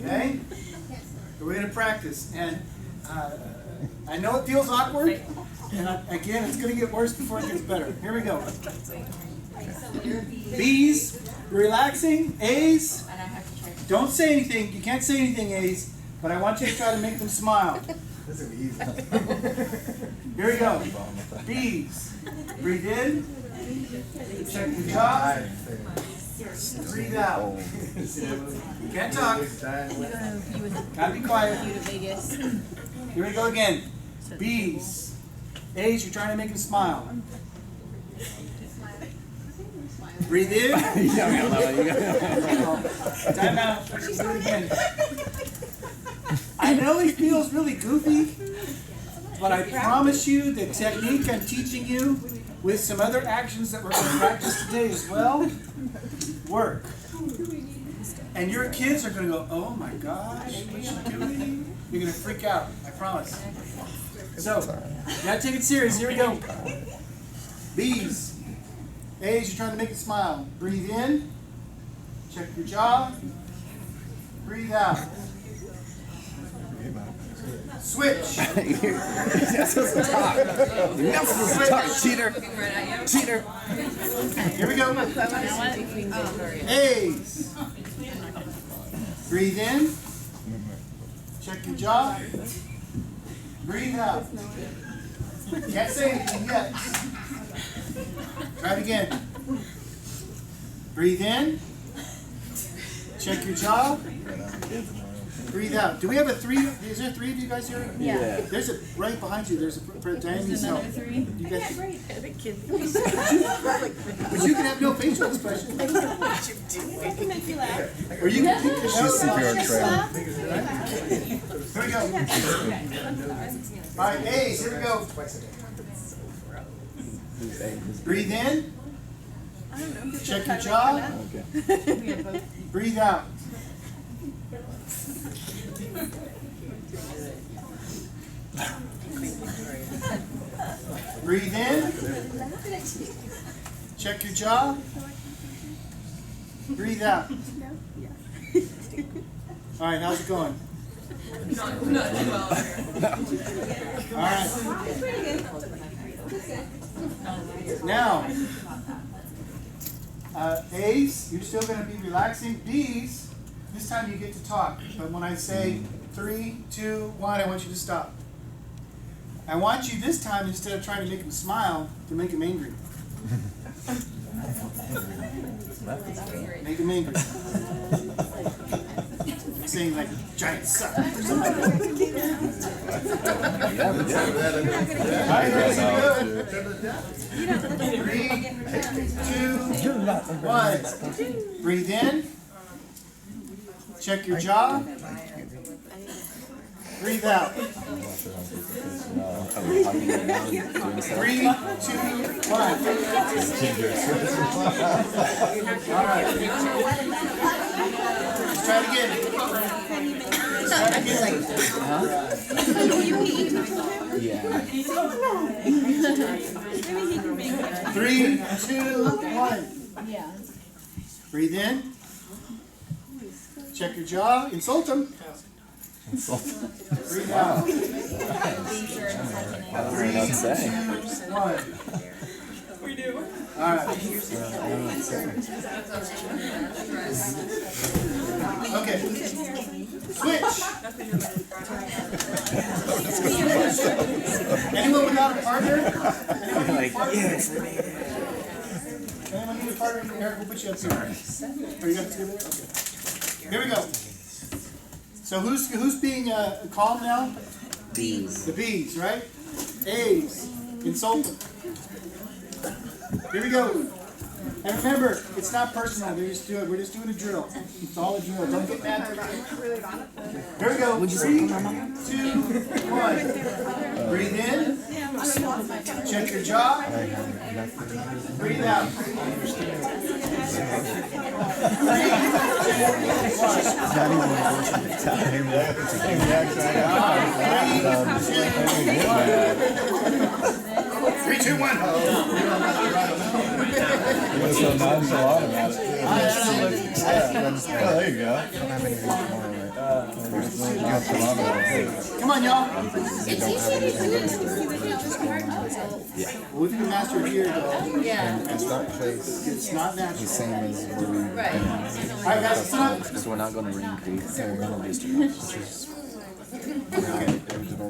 Okay? We're going to practice. And I know it feels awkward. And again, it's going to get worse before it gets better. Here we go. B's, relaxing. A's, don't say anything. You can't say anything, A's. But I want you to try to make them smile. This is easy. Here we go. B's, breathe in. Check your jaw. Breathe out. You can't talk. Gotta be quiet. Here we go again. B's. A's, you're trying to make them smile. Breathe in. Time out. Do it again. I know it feels really goofy, but I promise you the technique I'm teaching you with some other actions that we're going to practice today as well work. And your kids are going to go, oh my gosh, what's she doing? You're going to freak out, I promise. So, you got to take it serious. Here we go. B's. A's, you're trying to make it smile. Breathe in. Check your jaw. Breathe out. Switch. You're not supposed to talk. You're not supposed to talk, cheater. Cheater. Here we go. A's. Breathe in. Check your jaw. Breathe out. Can't say anything yet. Try it again. Breathe in. Check your jaw. Breathe out. Do we have a 3? Is there 3 of you guys here? Yeah. There's a right behind you. There's a Diane yourself. Another 3? You guys, Kids. but you can have no facial expression. I can make you laugh. Or you can keep your She's CPR trained. Here we go. All right, A's, here we go. Breathe in. Check your jaw. Breathe out. Breathe in. Check your jaw. Breathe out. All right, how's it going? Not too well. All right. Now, A's, you're still going to be relaxing. B's, this time you get to talk. But when I say 3, 2, 1, I want you to stop. I want you this time, instead of trying to make him smile, to make him angry. Make him angry. Saying like giant suck or something. All right, here we go. 3, 2, 1. Breathe in. Check your jaw. Breathe out. 3, 2, 1. All right. Let's try it again. Let's try it again. Yeah. 3, 2, 1. Yeah. Breathe in. Check your jaw. Insult him. Breathe out. 3, 2, 1. We do. All right. Okay. Switch. Anyone without a partner? Anyone need a partner? Anyone need a part of Eric, we'll put you up here. Are you up here? Okay. Here we go. So who's being calm now? Bees. The B's, right? A's. Insult them. Here we go. And remember, it's not personal. We're just doing a drill. It's all a drill. Don't get mad. Here we go. 3, 2, 1. Breathe in. Check your jaw. Breathe out. 3, 2, 1. You're so nonchalant about it. There you go. Come on, y'all. Well, if you master it here, though, It's not place it's not the natural. same as where we. All right, guys, listen up. Because we're not going to increase. Original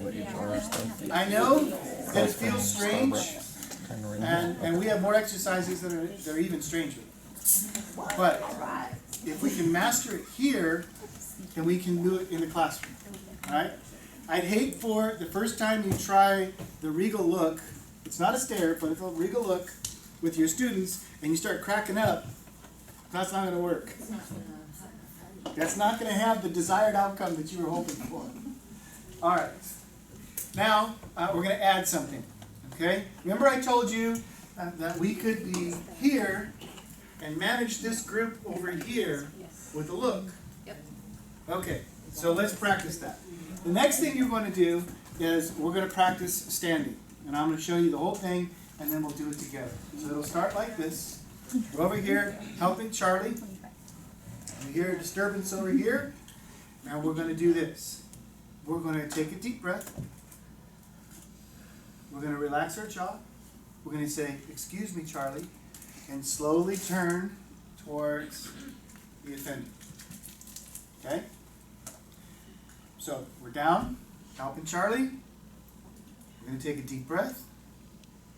the HR stuff. I know that it feels strange, and we have more exercises that are even stranger. But if we can master it here, then we can do it in the classroom. All right? I'd hate for the first time you try the Regal look, it's not a stare, but it's a Regal look with your students, and you start cracking up. That's not going to work. That's not going to have the desired outcome that you were hoping for. All right. Now, we're going to add something. Okay? Remember I told you that we could be here and manage this group over here with a look. Okay, so let's practice that. The next thing you're going to do is we're going to practice standing. And I'm going to show you the whole thing, and then we'll do it together. So it'll start like this. We're over here helping Charlie. We hear a disturbance over here. Now we're going to do this. We're going to take a deep breath. We're going to relax our jaw. We're going to say, "Excuse me, Charlie," and slowly turn towards the offender. Okay? So we're down, helping Charlie. We're going to take a deep breath,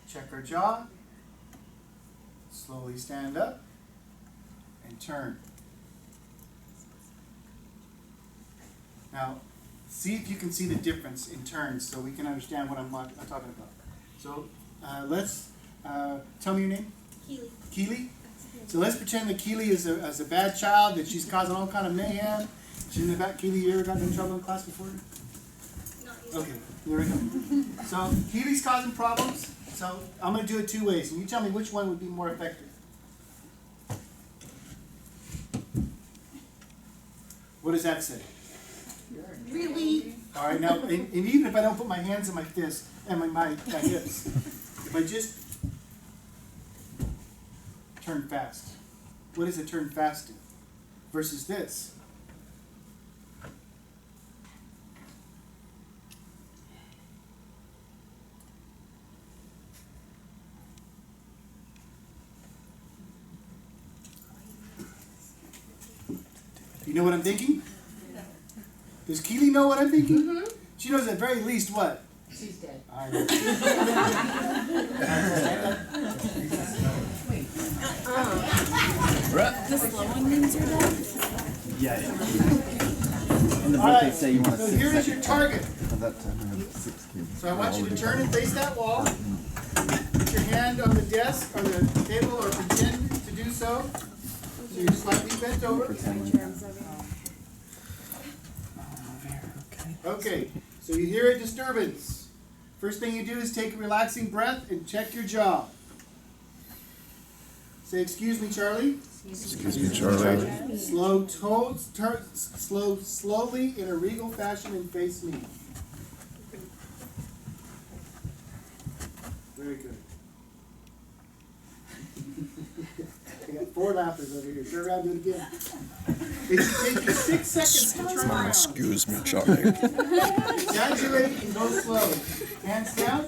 check our jaw, slowly stand up, and turn. Now, see if you can see the difference in turns so we can understand what I'm talking about. So let's, tell me your name? Keely. Keely? So let's pretend that Keely is a bad child, that she's causing all kind of mayhem. Shouldn't have got Keely, you ever gotten in trouble in class before? Okay, there we go. So Keely's causing problems. So I'm going to do it 2 ways, and you tell me which one would be more effective. What does that say? Really? All right, now, and even if I don't put my hands in my fist and my hips, if I just turn fast, what does a turn fast do? Versus this. You know what I'm thinking? Does Keely know what I'm thinking? Mm-hmm. She knows at very least what? She's dead. I know. The slow one means you're dead? Yeah. In the book All they right, say you want so 6 here is seconds. your target. At that time, I had 6 kids. So I want you to turn and face that wall. Put your hand on the desk or the table, or pretend to do so. So you're slightly bent over. Okay, so you hear a disturbance. First thing you do is take a relaxing breath and check your jaw. Say, "Excuse me, Charlie." Excuse me, Charlie. Slowly in a regal fashion and face me. Very good. I got 4 laughers over here. Turn around and do it again. It should take you 6 seconds to turn around. Excuse me, Charlie. Exaggerate and go slow. Hands down.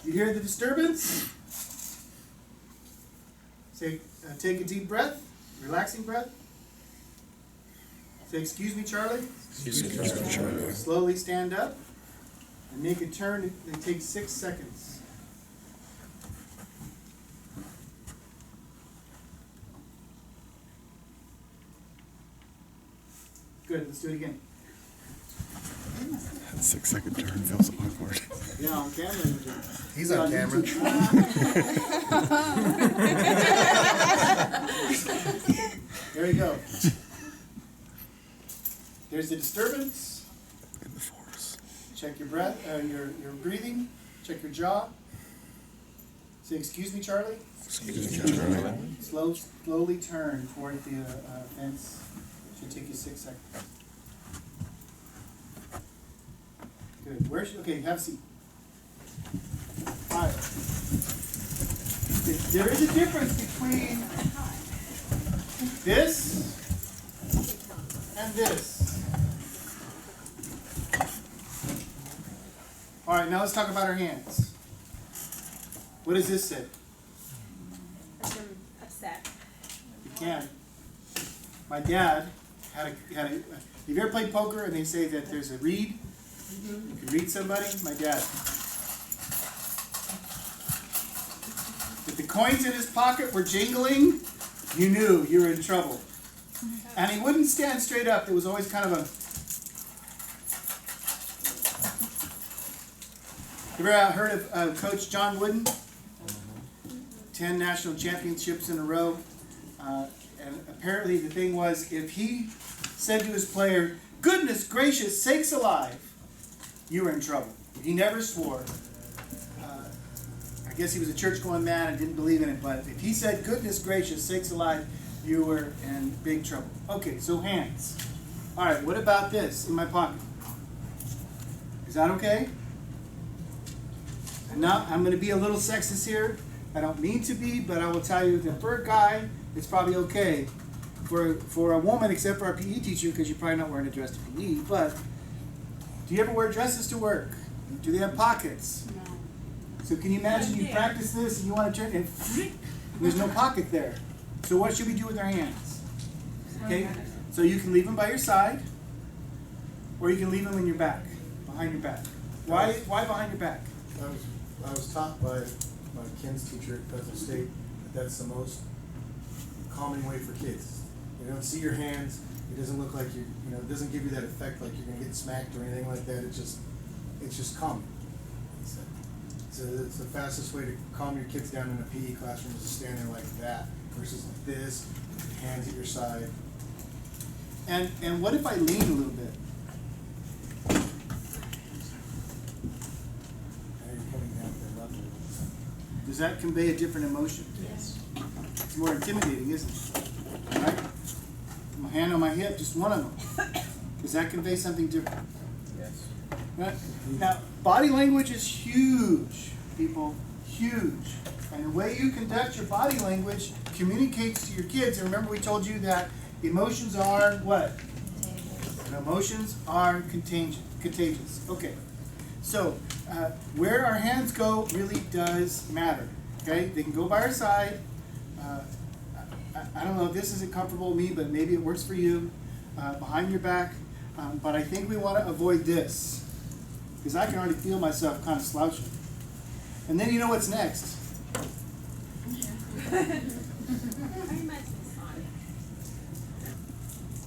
You hear the disturbance? Say, take a deep breath, relaxing breath. Say, "Excuse me, Charlie." Excuse me, Charlie. Slowly stand up and make a turn. It takes 6 seconds. Good, let's do it again. That 6-second turn feels awkward. Yeah, on camera. you do. He's on camera. There you go. There's the disturbance. In the force. Check your breath, your breathing. Check your jaw. Say, excuse me, Charlie. Excuse me, Charlie. Slowly turn toward the fence. Should take you 6 seconds. Good. Okay, have a seat. All right. There is a difference between this and this. All right, now let's talk about our hands. What does this say? That's him upset. You can. My dad had a. Have you ever played poker and they say that there's a read? You can read somebody? My dad. If the coins in his pocket were jingling, you knew you were in trouble. And he wouldn't stand straight up. There was always kind of a. You ever heard of Coach John Wooden? 10 national championships in a row. And apparently the thing was, if he said to his player, "Goodness gracious sakes alive," you were in trouble. He never swore. I guess he was a church-going man and didn't believe in it, but if he said, "Goodness gracious sakes alive," you were in big trouble. Okay, so hands. All right, what about this in my pocket? Is that okay? And now I'm going to be a little sexist here. I don't mean to be, but I will tell you that for a guy, it's probably okay. For a woman, except for our PE teacher, because you're probably not wearing a dress to PE, but do you ever wear dresses to work? Do they have pockets? No. So can you imagine you practice this and you want to turn and there's no pocket there. So what should we do with our hands? Okay, so you can leave them by your side, or you can leave them in your back, behind your back. Why behind your back? I was taught by my kin's teacher at Fresno State that that's the most calming way for kids. You don't see your hands. It doesn't look like it doesn't give you that effect like you're gonna get smacked or anything like that. It's just calming. It's the fastest way to calm your kids down in a PE classroom is to stand there like that versus like this, hands at your side. And what if I lean a little bit? Now you're coming down to their level. Does that convey a different emotion? Yes. It's more intimidating, isn't it? Right? My hand on my hip, just one of them. Does that convey something different? Yes. Right? Now, body language is huge, people, huge. And the way you conduct your body language communicates to your kids. And remember we told you that emotions are what? Emotions are contagious. Okay. So, where our hands go really does matter. Okay? They can go by our side. I don't know if this isn't comfortable with me, but maybe it works for you. Behind your back. But I think we want to avoid this. Because I can already feel myself kind of slouching. And then you know what's next?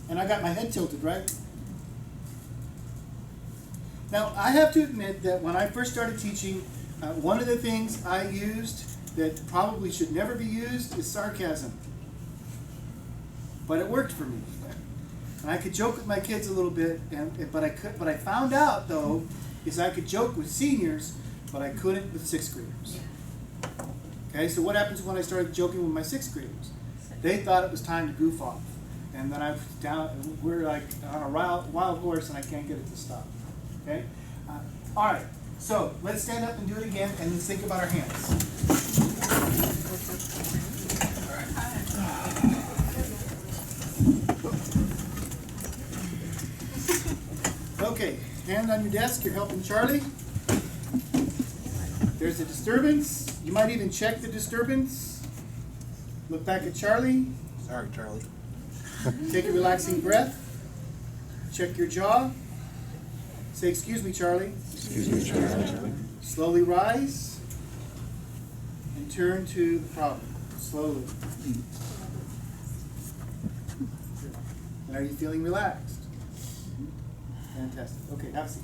And I got my head tilted, right? Now, I have to admit that when I first started teaching, one of the things I used that probably should never be used is sarcasm. But it worked for me. And I could joke with my kids a little bit, but I found out though is I could joke with seniors, but I couldn't with 6th graders. Okay, so what happens when I started joking with my 6th graders? They thought it was time to goof off, and then we're like on a wild horse, and I can't get it to stop. Okay, all right. So let's stand up and do it again, and let's think about our hands. Okay, hand on your desk, you're helping Charlie. There's a disturbance. You might even check the disturbance. Look back at Charlie. Sorry, Charlie. Take a relaxing breath. Check your jaw. Say, excuse me, Charlie. Excuse me, Charlie. Slowly rise and turn to the problem. Slowly. And are you feeling relaxed? Fantastic. Okay, have a seat.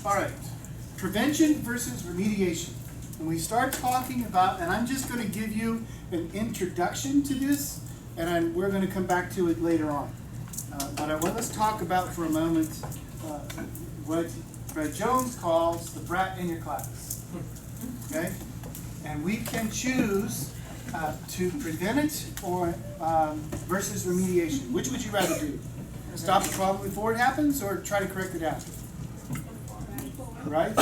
All right, prevention versus remediation. When we start talking about, and I'm just going to give you an introduction to this, and we're going to come back to it later on. But let's talk about for a moment what Fred Jones calls the brat in your class. Okay, and we can choose to prevent it or versus remediation. Which would you rather do? Stop the problem before it happens, or try to correct it after? Right?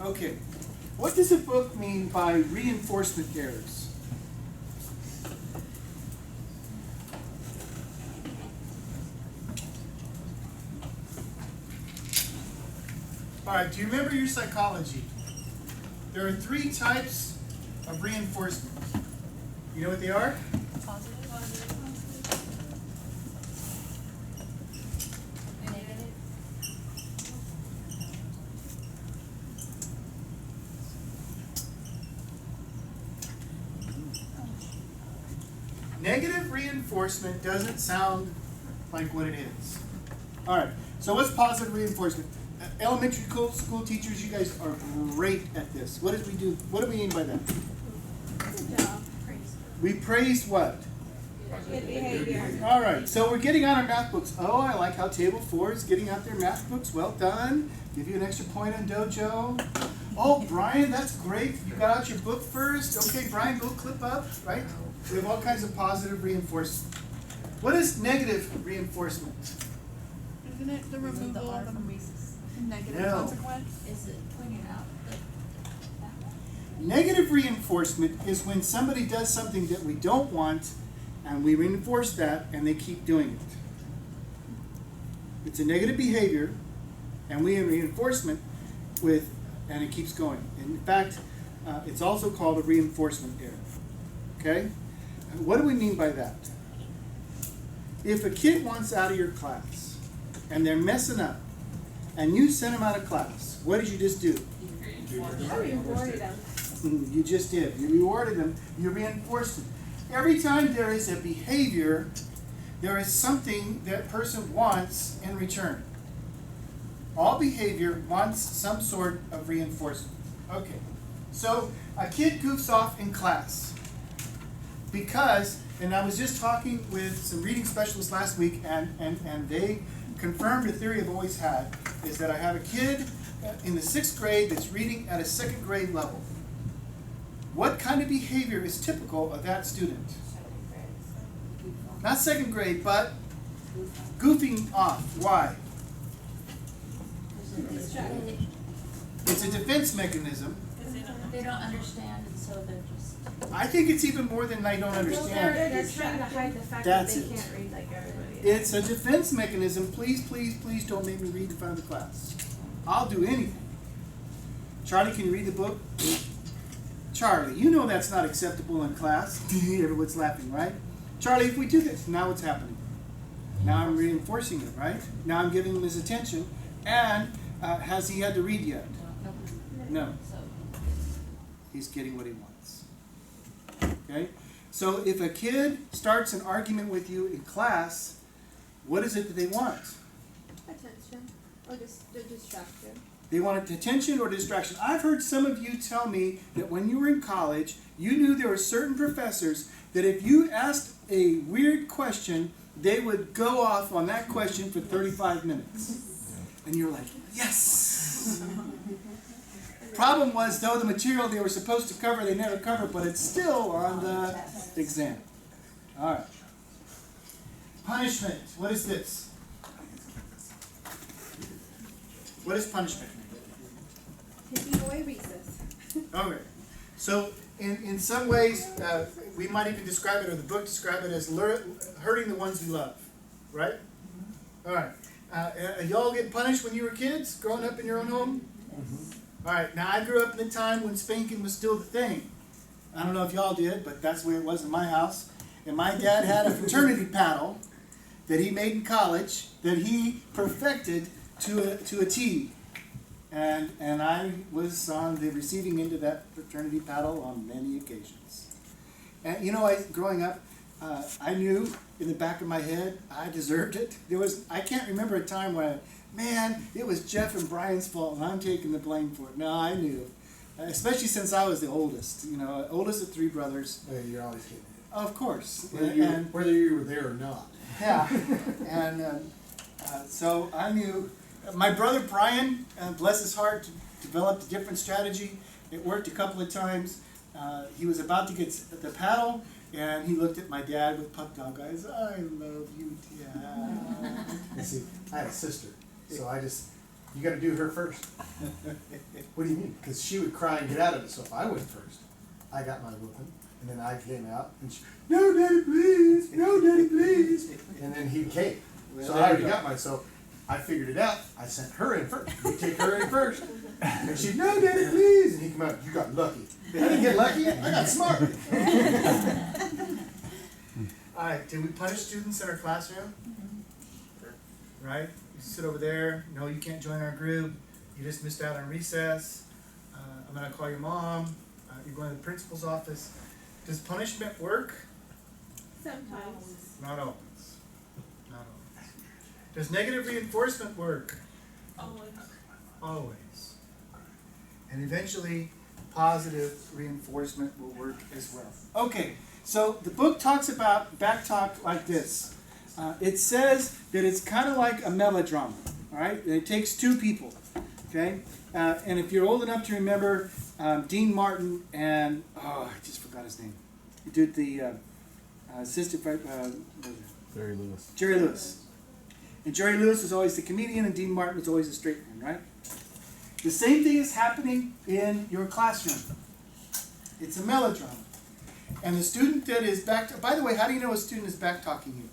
Okay. What does the book mean by reinforcement errors? All right, do you remember your psychology? There are 3 types of reinforcement. You know what they are? Negative reinforcement doesn't sound like what it is. All right, so what's positive reinforcement? Elementary school teachers, you guys are great at this. What do we do? What do we mean by that? Good job. We praise what? Good behavior. All right, so we're getting out our math books. Oh, I like how Table 4 is getting out their math books. Well done. Give you an extra point on Dojo. Oh, Brian, that's great. You got out your book first. Okay, Brian, go clip up, right? We have all kinds of positive reinforcement. What is negative reinforcement? Isn't it the removal of the negative No. consequence? Is it pointing out that Negative reinforcement is when somebody does something that we don't want, and we reinforce that, and they keep doing it. It's a negative behavior, and we have reinforcement with, and it keeps going. In fact, it's also called a reinforcement error. Okay? What do we mean by that? If a kid wants out of your class, and they're messing up, and you send them out of class, what did you just do? I rewarded them. You just did. You rewarded them. You reinforced them. Every time there is a behavior, there is something that person wants in return. All behavior wants some sort of reinforcement. Okay. So a kid goofs off in class because, and I was just talking with some reading specialists last week, and they confirmed a theory I've always had, is that I have a kid in the 6th grade that's reading at a 2nd grade level. What kind of behavior is typical of that student? Not 2nd grade, but goofing off. Why? It's a defense mechanism. they don't understand, and so they're just. I think it's even more than they don't understand. They're trying to hide the fact That's that they it. can't read like everybody else. It's a defense mechanism. Please, please, please don't make me read in front of the class. I'll do anything. Charlie, can you read the book? Charlie, you know that's not acceptable in class. Everyone's laughing, right? Charlie, if we do this, now what's happening? Now I'm reinforcing it, right? Now I'm giving him his attention. And has he had to read yet? No. He's getting what he wants. Okay? So if a kid starts an argument with you in class, what is it that they want? Attention or the distraction. They want attention or distraction. I've heard some of you tell me that when you were in college, you knew there were certain professors that if you asked a weird question, they would go off on that question for 35 minutes. And you're like, yes! Problem was, though, the material they were supposed to cover, they never covered, but it's still on the exam. All right. Punishment. What is this? What is punishment? Taking away recess. Okay. So, in some ways, we might even describe it, or the book describe it as hurting the ones we love. Right? All right. Y'all get punished when you were kids, growing up in your own home? All right, now I grew up in the time when spanking was still the thing. I don't know if y'all did, but that's the way it was in my house. And my dad had a fraternity paddle that he made in college that he perfected to a T. And I was on the receiving end of that fraternity paddle on many occasions. And you know, growing up, I knew in the back of my head I deserved it. I can't remember a time when, man, it was Jeff and Brian's fault and I'm taking the blame for it. No, I knew. Especially since I was the oldest, oldest of 3 brothers. Well, you're always getting it. Of course. Whether you were there or not. Yeah, and so I knew. My brother Brian, bless his heart, developed a different strategy. It worked a couple of times. He was about to get the paddle, and he looked at my dad with pup dog eyes. I love you, Dad. And see, I had a sister, so you got to do her first. What do you mean? Because she would cry and get out of it. So if I went first, I got my whooping, and then I came out, and she, no, Daddy, please, no, Daddy, please, and then he came. So I already got mine. So I figured it out. I sent her in first. You take her in first, and she, no, Daddy, please, and he came out. You got lucky. I didn't get lucky. I got smart. All right, did we punish students in our classroom? Right? You sit over there, no, you can't join our group, you just missed out on recess, I'm gonna call your mom, you're going to the principal's office. Does punishment work? Sometimes. Not always. Not always. Does negative reinforcement work? Always. Always. And eventually, positive reinforcement will work as well. Okay, so the book talks about backtalk like this. It says that it's kind of like a melodrama, all right? It takes 2 people, okay? And if you're old enough to remember Dean Martin and, I just forgot his name. He did the assistant, Jerry Lewis. Jerry Lewis. And Jerry Lewis was always the comedian and Dean Martin was always the straight man, right? The same thing is happening in your classroom. It's a melodrama. And the student that is by the way, how do you know a student is back-talking you?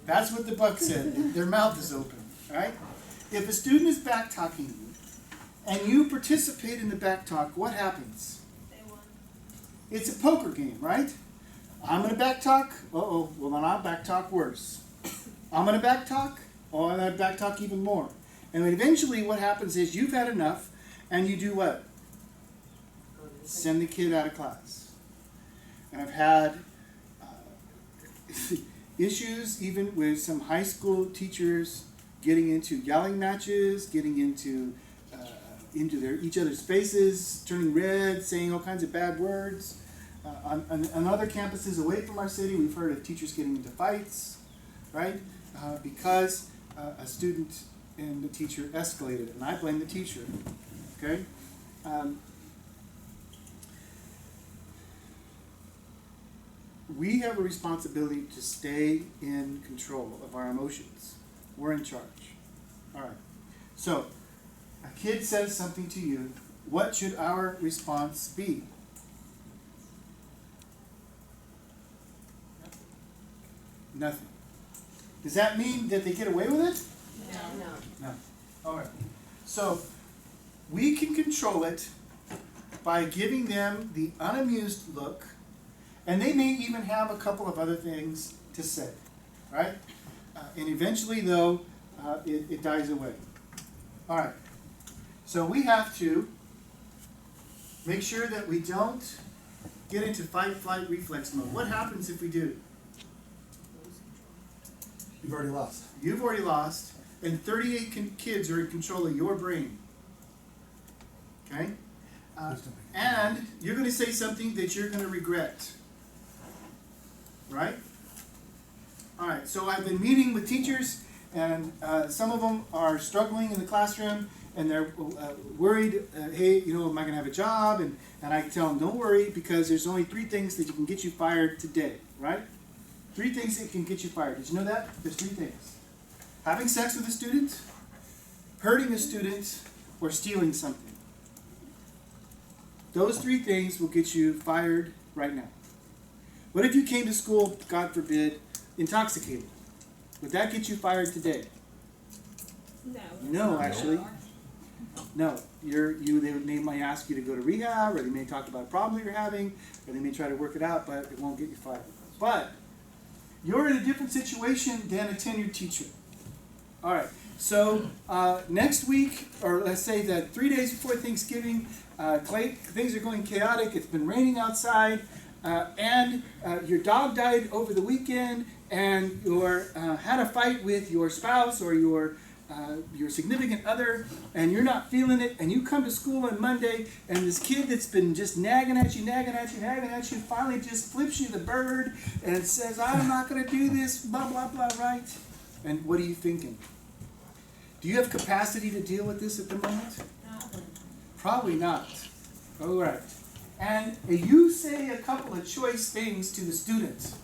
That's what the book said. Their mouth is open, right? If a student is back-talking you, and you participate in the back-talk, what happens? They won. It's a poker game, right? I'm going to back-talk. Uh-oh, well then I'll back-talk worse. I'm going to back-talk. Oh, I'm going to back-talk even more. And then eventually what happens is you've had enough, and you do what? Send the kid out of class. And I've had issues even with some high school teachers getting into yelling matches, getting into each other's faces, turning red, saying all kinds of bad words. On other campuses away from our city, we've heard of teachers getting into fights, right? Because a student and the teacher escalated, and I blame the teacher. Okay. We have a responsibility to stay in control of our emotions. We're in charge. All right. So, a kid says something to you. What should our response be? Nothing. Does that mean that they get away with it? No. No. All right. So, we can control it by giving them the unamused look, and they may even have a couple of other things to say, right? And eventually, though, it dies away. All right. So we have to make sure that we don't get into fight, flight, reflex mode. What happens if we do? You've already lost. You've already lost, and 38 kids are in control of your brain. Okay? And you're going to say something that you're going to regret. Right? All right, so I've been meeting with teachers, and some of them are struggling in the classroom, and they're worried, hey, am I going to have a job? And I tell them, don't worry, because there's only 3 things that can get you fired today, right? 3 things that can get you fired. Did you know that? There's 3 things. Having sex with a student, hurting a student, or stealing something. Those 3 things will get you fired right now. What if you came to school, God forbid, intoxicated? Would that get you fired today? No. No, actually. No, they might ask you to go to rehab, or they may talk about a problem that you're having, or they may try to work it out, but it won't get you fired. But you're in a different situation than a tenured teacher. All right. So next week, or let's say that 3 days before Thanksgiving, things are going chaotic. It's been raining outside, and your dog died over the weekend, and you had a fight with your spouse or your significant other, and you're not feeling it, and you come to school on Monday, and this kid that's been just nagging at you, finally just flips you the bird and says, I'm not going to do this, blah, blah, blah, right? And what are you thinking? Do you have capacity to deal with this at the moment? Probably not. All right. And you say a couple of choice things to the students.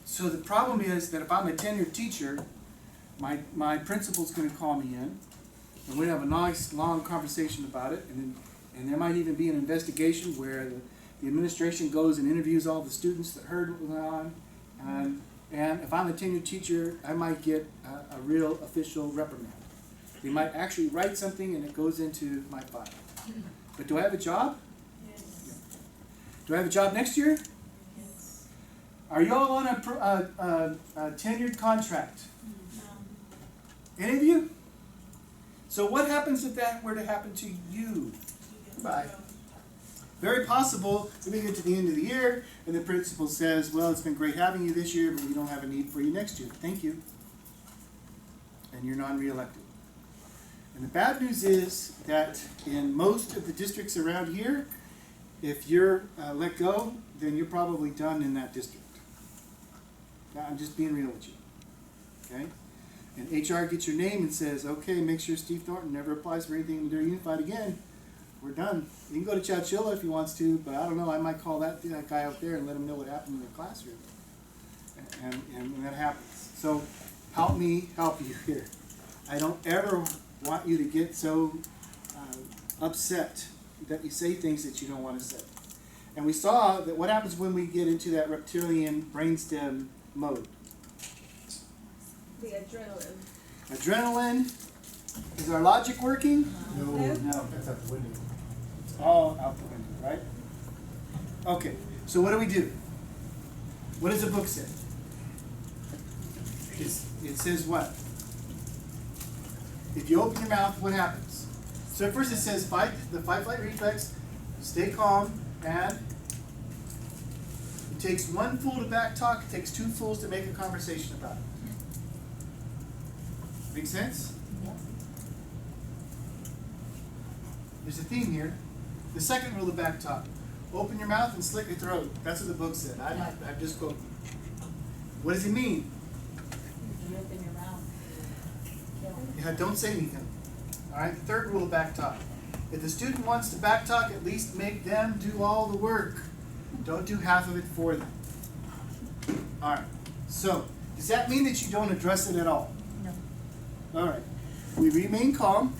So the problem is that if I'm a tenured teacher, my principal's going to call me in, and we're going to have a nice long conversation about it, and there might even be an investigation where the administration goes and interviews all the students that heard what went on, and if I'm a tenured teacher, I might get a real official reprimand. They might actually write something and it goes into my file. But do I have a job? Yes. Do I have a job next year? Yes. Are y'all on a tenured contract? No. Any of you? So what happens if that were to happen to you? Goodbye. Very possible that we get to the end of the year and the principal says, well, it's been great having you this year, but we don't have a need for you next year. Thank you. And you're non-reelected. And the bad news is that in most of the districts around here, if you're let go, then you're probably done in that district. I'm just being real with you. Okay? And HR gets your name and says, okay, make sure Steve Thornton never applies for anything to Dare Unified again. We're done. You can go to Chowchilla if he wants to, but I don't know, I might call that guy out there and let him know what happened in the classroom. And that happens. So help me help you here. I don't ever want you to get so upset that you say things that you don't want to say. And we saw that what happens when we get into that reptilian brainstem mode. The adrenaline. Adrenaline. Is our logic working? No, No. that's out the window. It's all out the window, right? Okay, so what do? What does the book say? It says what? If you open your mouth, what happens? So at first it says fight, the fight-flight reflex, stay calm, and it takes one fool to back talk, it takes two fools to make a conversation about it. Make sense? There's a theme here. The second rule of back talk. Open your mouth and slit your throat. That's what the book said. I'm just quoting. What does it mean? You open your mouth. Yeah, don't say anything. All right. The third rule of back talk. If the student wants to back talk, at least make them do all the work. Don't do half of it for them. All right. So, does that mean that you don't address it at all? No. All right. We remain calm.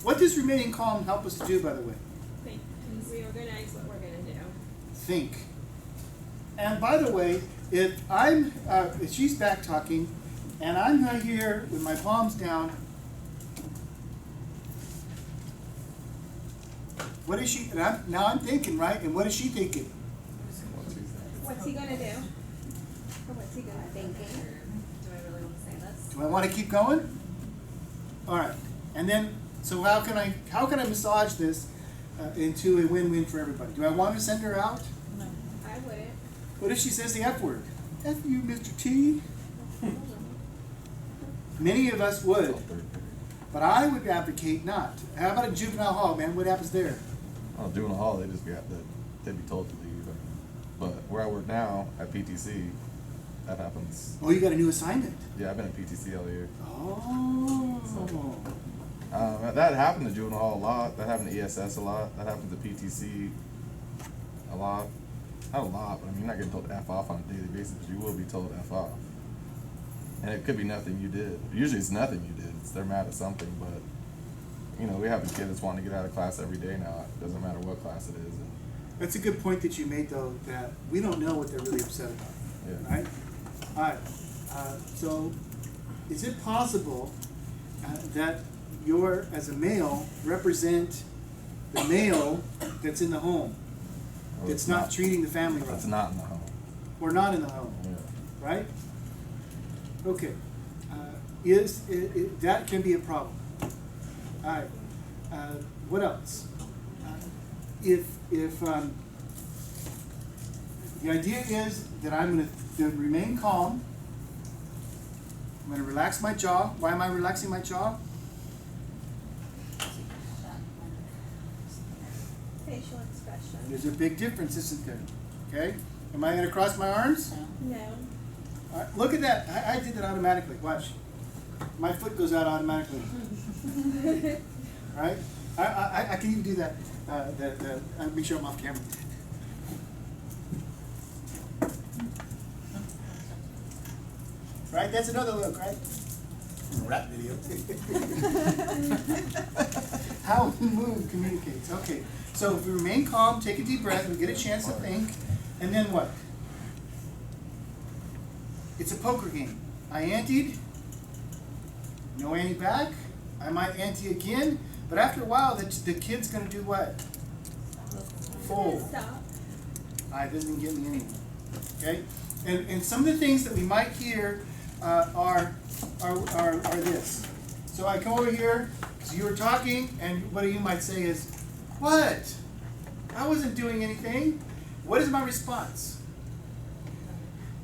What does remaining calm help us to do, by the way? Think. Reorganize what we're gonna do. Think. And by the way, if she's back talking, and I'm right here with my palms down, what is she? Now I'm thinking, right? And what is she thinking? What's he gonna do? Or what's he gonna thinking? Do I really want to say this? Do I want to keep going? All right. And then, so how can I massage this into a win-win for everybody? Do I want to send her out? No. I wouldn't. What if she says the F word? F you, Mr. T. Many of us would, but I would advocate not. How about a juvenile hall, man? What happens there? Oh, doing a hall, they'd be told to leave. But where I work now at PTC, that happens. Oh, you got a new assignment. Yeah, I've been at PTC all year. Oh. That happened to juvenile hall a lot. That happened to ESS a lot. That happened to PTC a lot. Not a lot, but I mean, you're not getting told to F off on a daily basis, but you will be told to F off. And it could be nothing you did. Usually it's nothing you did. They're mad at something, but, you know, we have a kid that's wanting to get out of class every day now. It doesn't matter what class it is. And That's a good point that you made, though, that we don't know what they're really upset about, Yeah. right? All right, so is it possible that you're, as a male, represent the male that's in the home, Or that's it's not treating the family It's right, not in the home. or not in the home, Yeah. right? Okay, that can be a problem. All right, what else? If the idea is that I'm going to remain calm, I'm going to relax my jaw. Why am I relaxing my jaw? Facial expression. There's a big difference, isn't there? Okay? Am I going to cross my arms? No. All right, look at that. I did that automatically. Watch. My foot goes out automatically. Right? I can even do that. Make sure I'm off camera. Right? That's another look, right? Rap video. How we move communicates. Okay. So if we remain calm, take a deep breath, we get a chance to think, and then what? It's a poker game. I anteed, no ante back. I might ante again, but after a while, the kid's going to do what? Fold. Stop. It doesn't even get me anywhere. Okay? And some of the things that we might hear are this. So I come over here, so you were talking, and what you might say is, what? I wasn't doing anything. What is my response?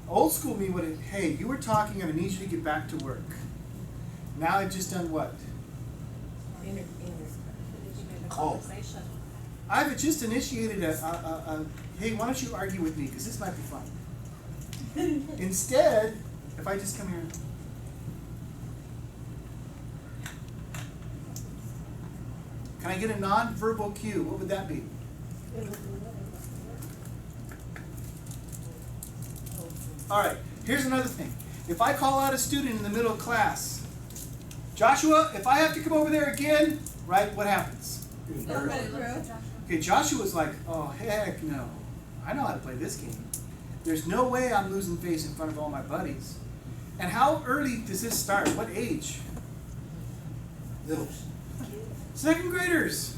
Old school me would have, hey, you were talking and I need you to get back to work. Now I've just done what? Conversation. I've just initiated a hey, why don't you argue with me, because this might be fun. Instead, if I just come here. Can I get a non-verbal cue? What would that be? All right, here's another thing. If I call out a student in the middle of class, Joshua, if I have to come over there again, right, what happens? Okay, Joshua's like, oh, heck no. I know how to play this game. There's no way I'm losing face in front of all my buddies. And how early does this start? What age? Littles. Second graders.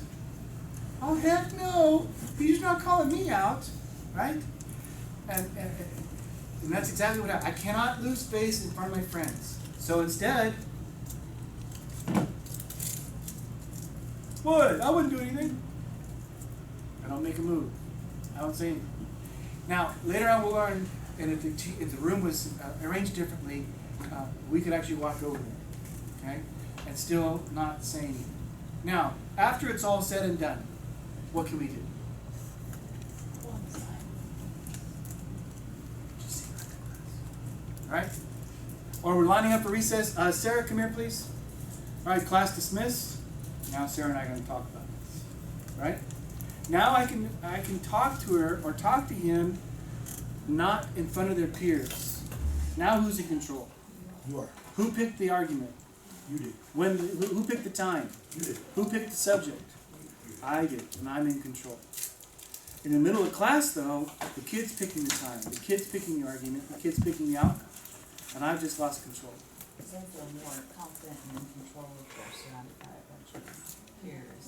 Oh, heck no. He's not calling me out, right? And that's exactly what happened. I cannot lose face in front of my friends. So instead, what? I wouldn't do anything. I don't make a move. I don't say anything. Now, later on we'll learn, and if the room was arranged differently, we could actually walk over there, okay? And still not say anything. Now, after it's all said and done, what can we do? Just say that to class. All right? Or we're lining up for recess. Sarah, come here, please. All right, class dismissed. Now Sarah and I are going to talk about this, right? Now I can talk to her or talk to him, not in front of their peers. Now who's in control? You are. Who picked the argument? You did. Who picked the time? You did. Who picked the subject? I did, and I'm in control. In the middle of class, though, the kid's picking the time, the kid's picking the argument, the kid's picking the outcome, and I've just lost control. Because they feel more confident and in control if they're surrounded by a bunch of peers.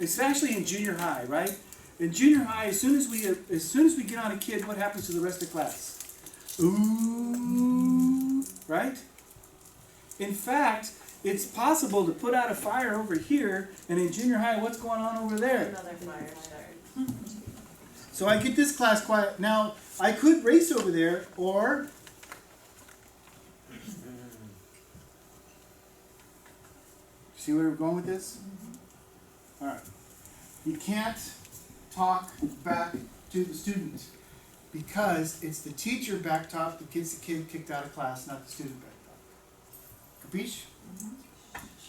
Especially in junior high, right? In junior high, as soon as we get on a kid, what happens to the rest of class? Ooh, right? In fact, it's possible to put out a fire over here, and in junior high, what's going on over there? Another fire started. So I get this class quiet. Now, I could race over there, or see where we're going with this? All right. You can't talk back to the student because it's the teacher back top that gets the kid kicked out of class, not the student back top. Capiche?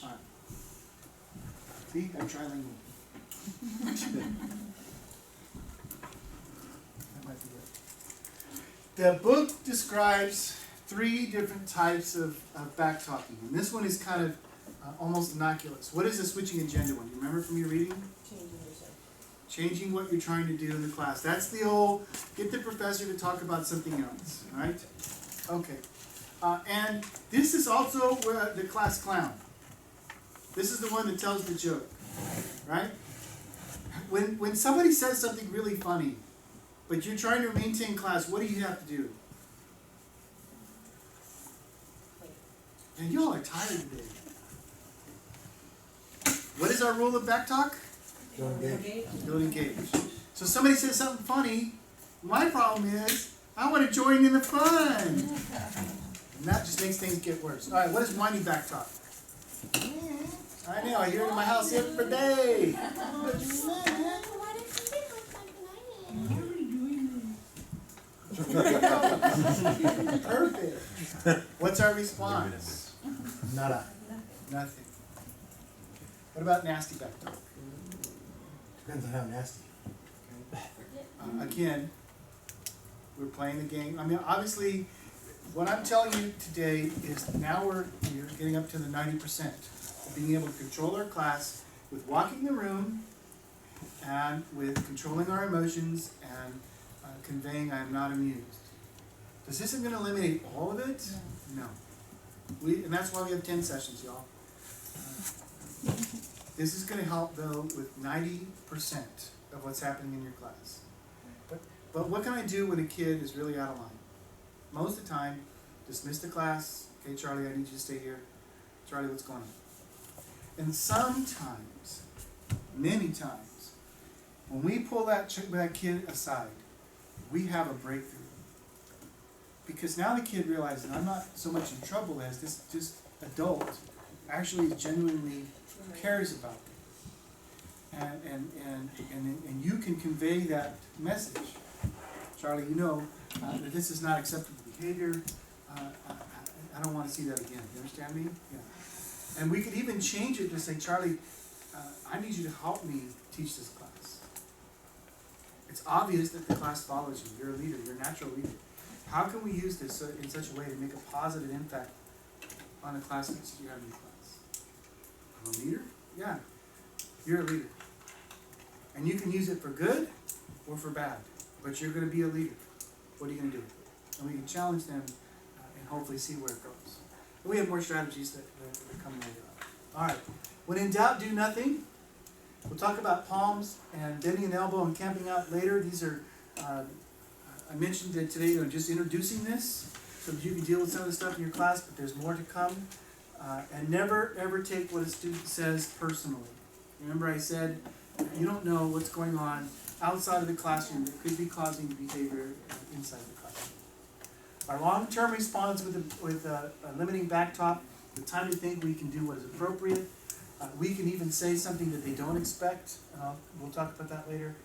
All right. See, I'm trilingual. That might be good. The book describes 3 different types of back talking, and this one is kind of almost innocuous. What is the switching agenda one? Do you remember from your reading? Changing what you're trying to do in the class. That's the old, get the professor to talk about something else, right? Okay. And this is also the class clown. This is the one that tells the joke, right? When somebody says something really funny, but you're trying to maintain class, what do you have to do? And y'all are tired today. What is our rule of back talk? Don't engage. Don't engage. So somebody says something funny, my problem is, I want to join in the fun. And that just makes things get worse. All right, what is whiny back talk? I know, I hear it in my house every day. Perfect. What's our response? Nada. Nothing. What about nasty back talk? Depends on how nasty. Again, we're playing the game. I mean, obviously, what I'm telling you today is now we're getting up to the 90% of being able to control our class with walking the room and with controlling our emotions and conveying I am not amused. This isn't going to eliminate all of it. No. And that's why we have 10 sessions, y'all. This is going to help, though, with 90% of what's happening in your class. But what can I do when a kid is really out of line? Most of the time, dismiss the class. Okay, Charlie, I need you to stay here. Charlie, what's going on? And sometimes, many times, when we pull that kid aside, we have a breakthrough. Because now the kid realizes I'm not so much in trouble as this adult actually genuinely cares about me. And you can convey that message. Charlie, you know that this is not acceptable behavior. I don't want to see that again. You understand me? Yeah. And we could even change it to say, Charlie, I need you to help me teach this class. It's obvious that the class follows you. You're a leader. You're a natural leader. How can we use this in such a way to make a positive impact on the classmates that you have in your class? I'm a leader? Yeah. You're a leader. And you can use it for good or for bad. But you're going to be a leader. What are you going to do? And we can challenge them and hopefully see where it goes. And we have more strategies that are coming later on. All right. When in doubt, do nothing. We'll talk about palms and bending an elbow and camping out later. These are, I mentioned that today, just introducing this so that you can deal with some of the stuff in your class, but there's more to come. And never, ever take what a student says personally. Remember I said, you don't know what's going on outside of the classroom that could be causing behavior inside the classroom. Our long-term response with limiting back talk, the time to think we can do what is appropriate. We can even say something that they don't expect. We'll talk about that later.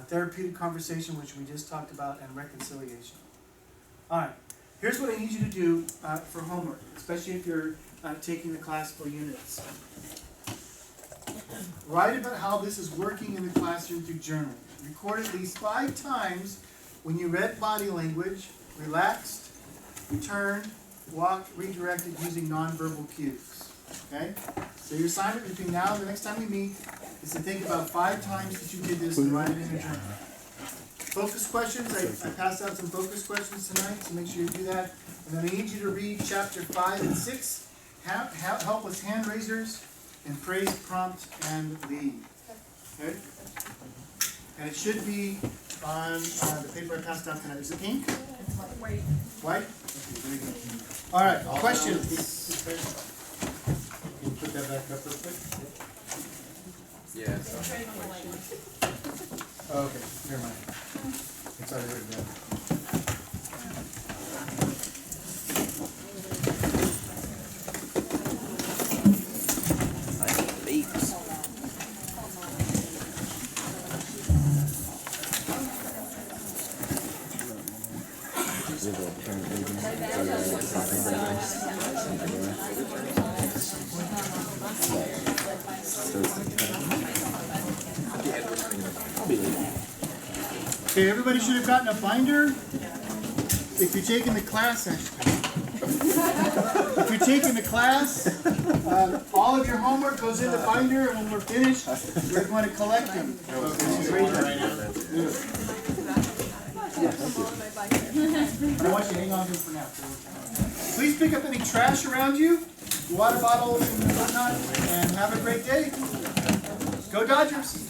Therapeutic conversation, which we just talked about, and reconciliation. All right. Here's what I need you to do for homework, especially if you're taking the class for units. Write about how this is working in the classroom through journaling. Record at least 5 times when you read body language, relaxed, returned, walked, redirected using nonverbal cues. Okay? So your assignment between now and the next time we meet is to think about 5 times that you did this and write it in your journal. Focus questions, I passed out some focus questions tonight, so make sure you do that. And then I need you to read chapter 5 and 6, help with hand raisers, and praise, prompt, and lead. Okay? And it should be on the paper I passed out tonight. Is it pink? White. White? Okay, very good. All right, questions? Can you put that back up real quick? Yeah. Oh, okay, never mind. It's already written down. Okay, everybody should have gotten a binder. If you're taking the class, if you're taking the class, All of your homework goes in the binder, and when we're finished, we're going to collect them. I don't want you to hang on to them for now. Please pick up any trash around you, water bottles and whatnot, and have a great day. Go Dodgers!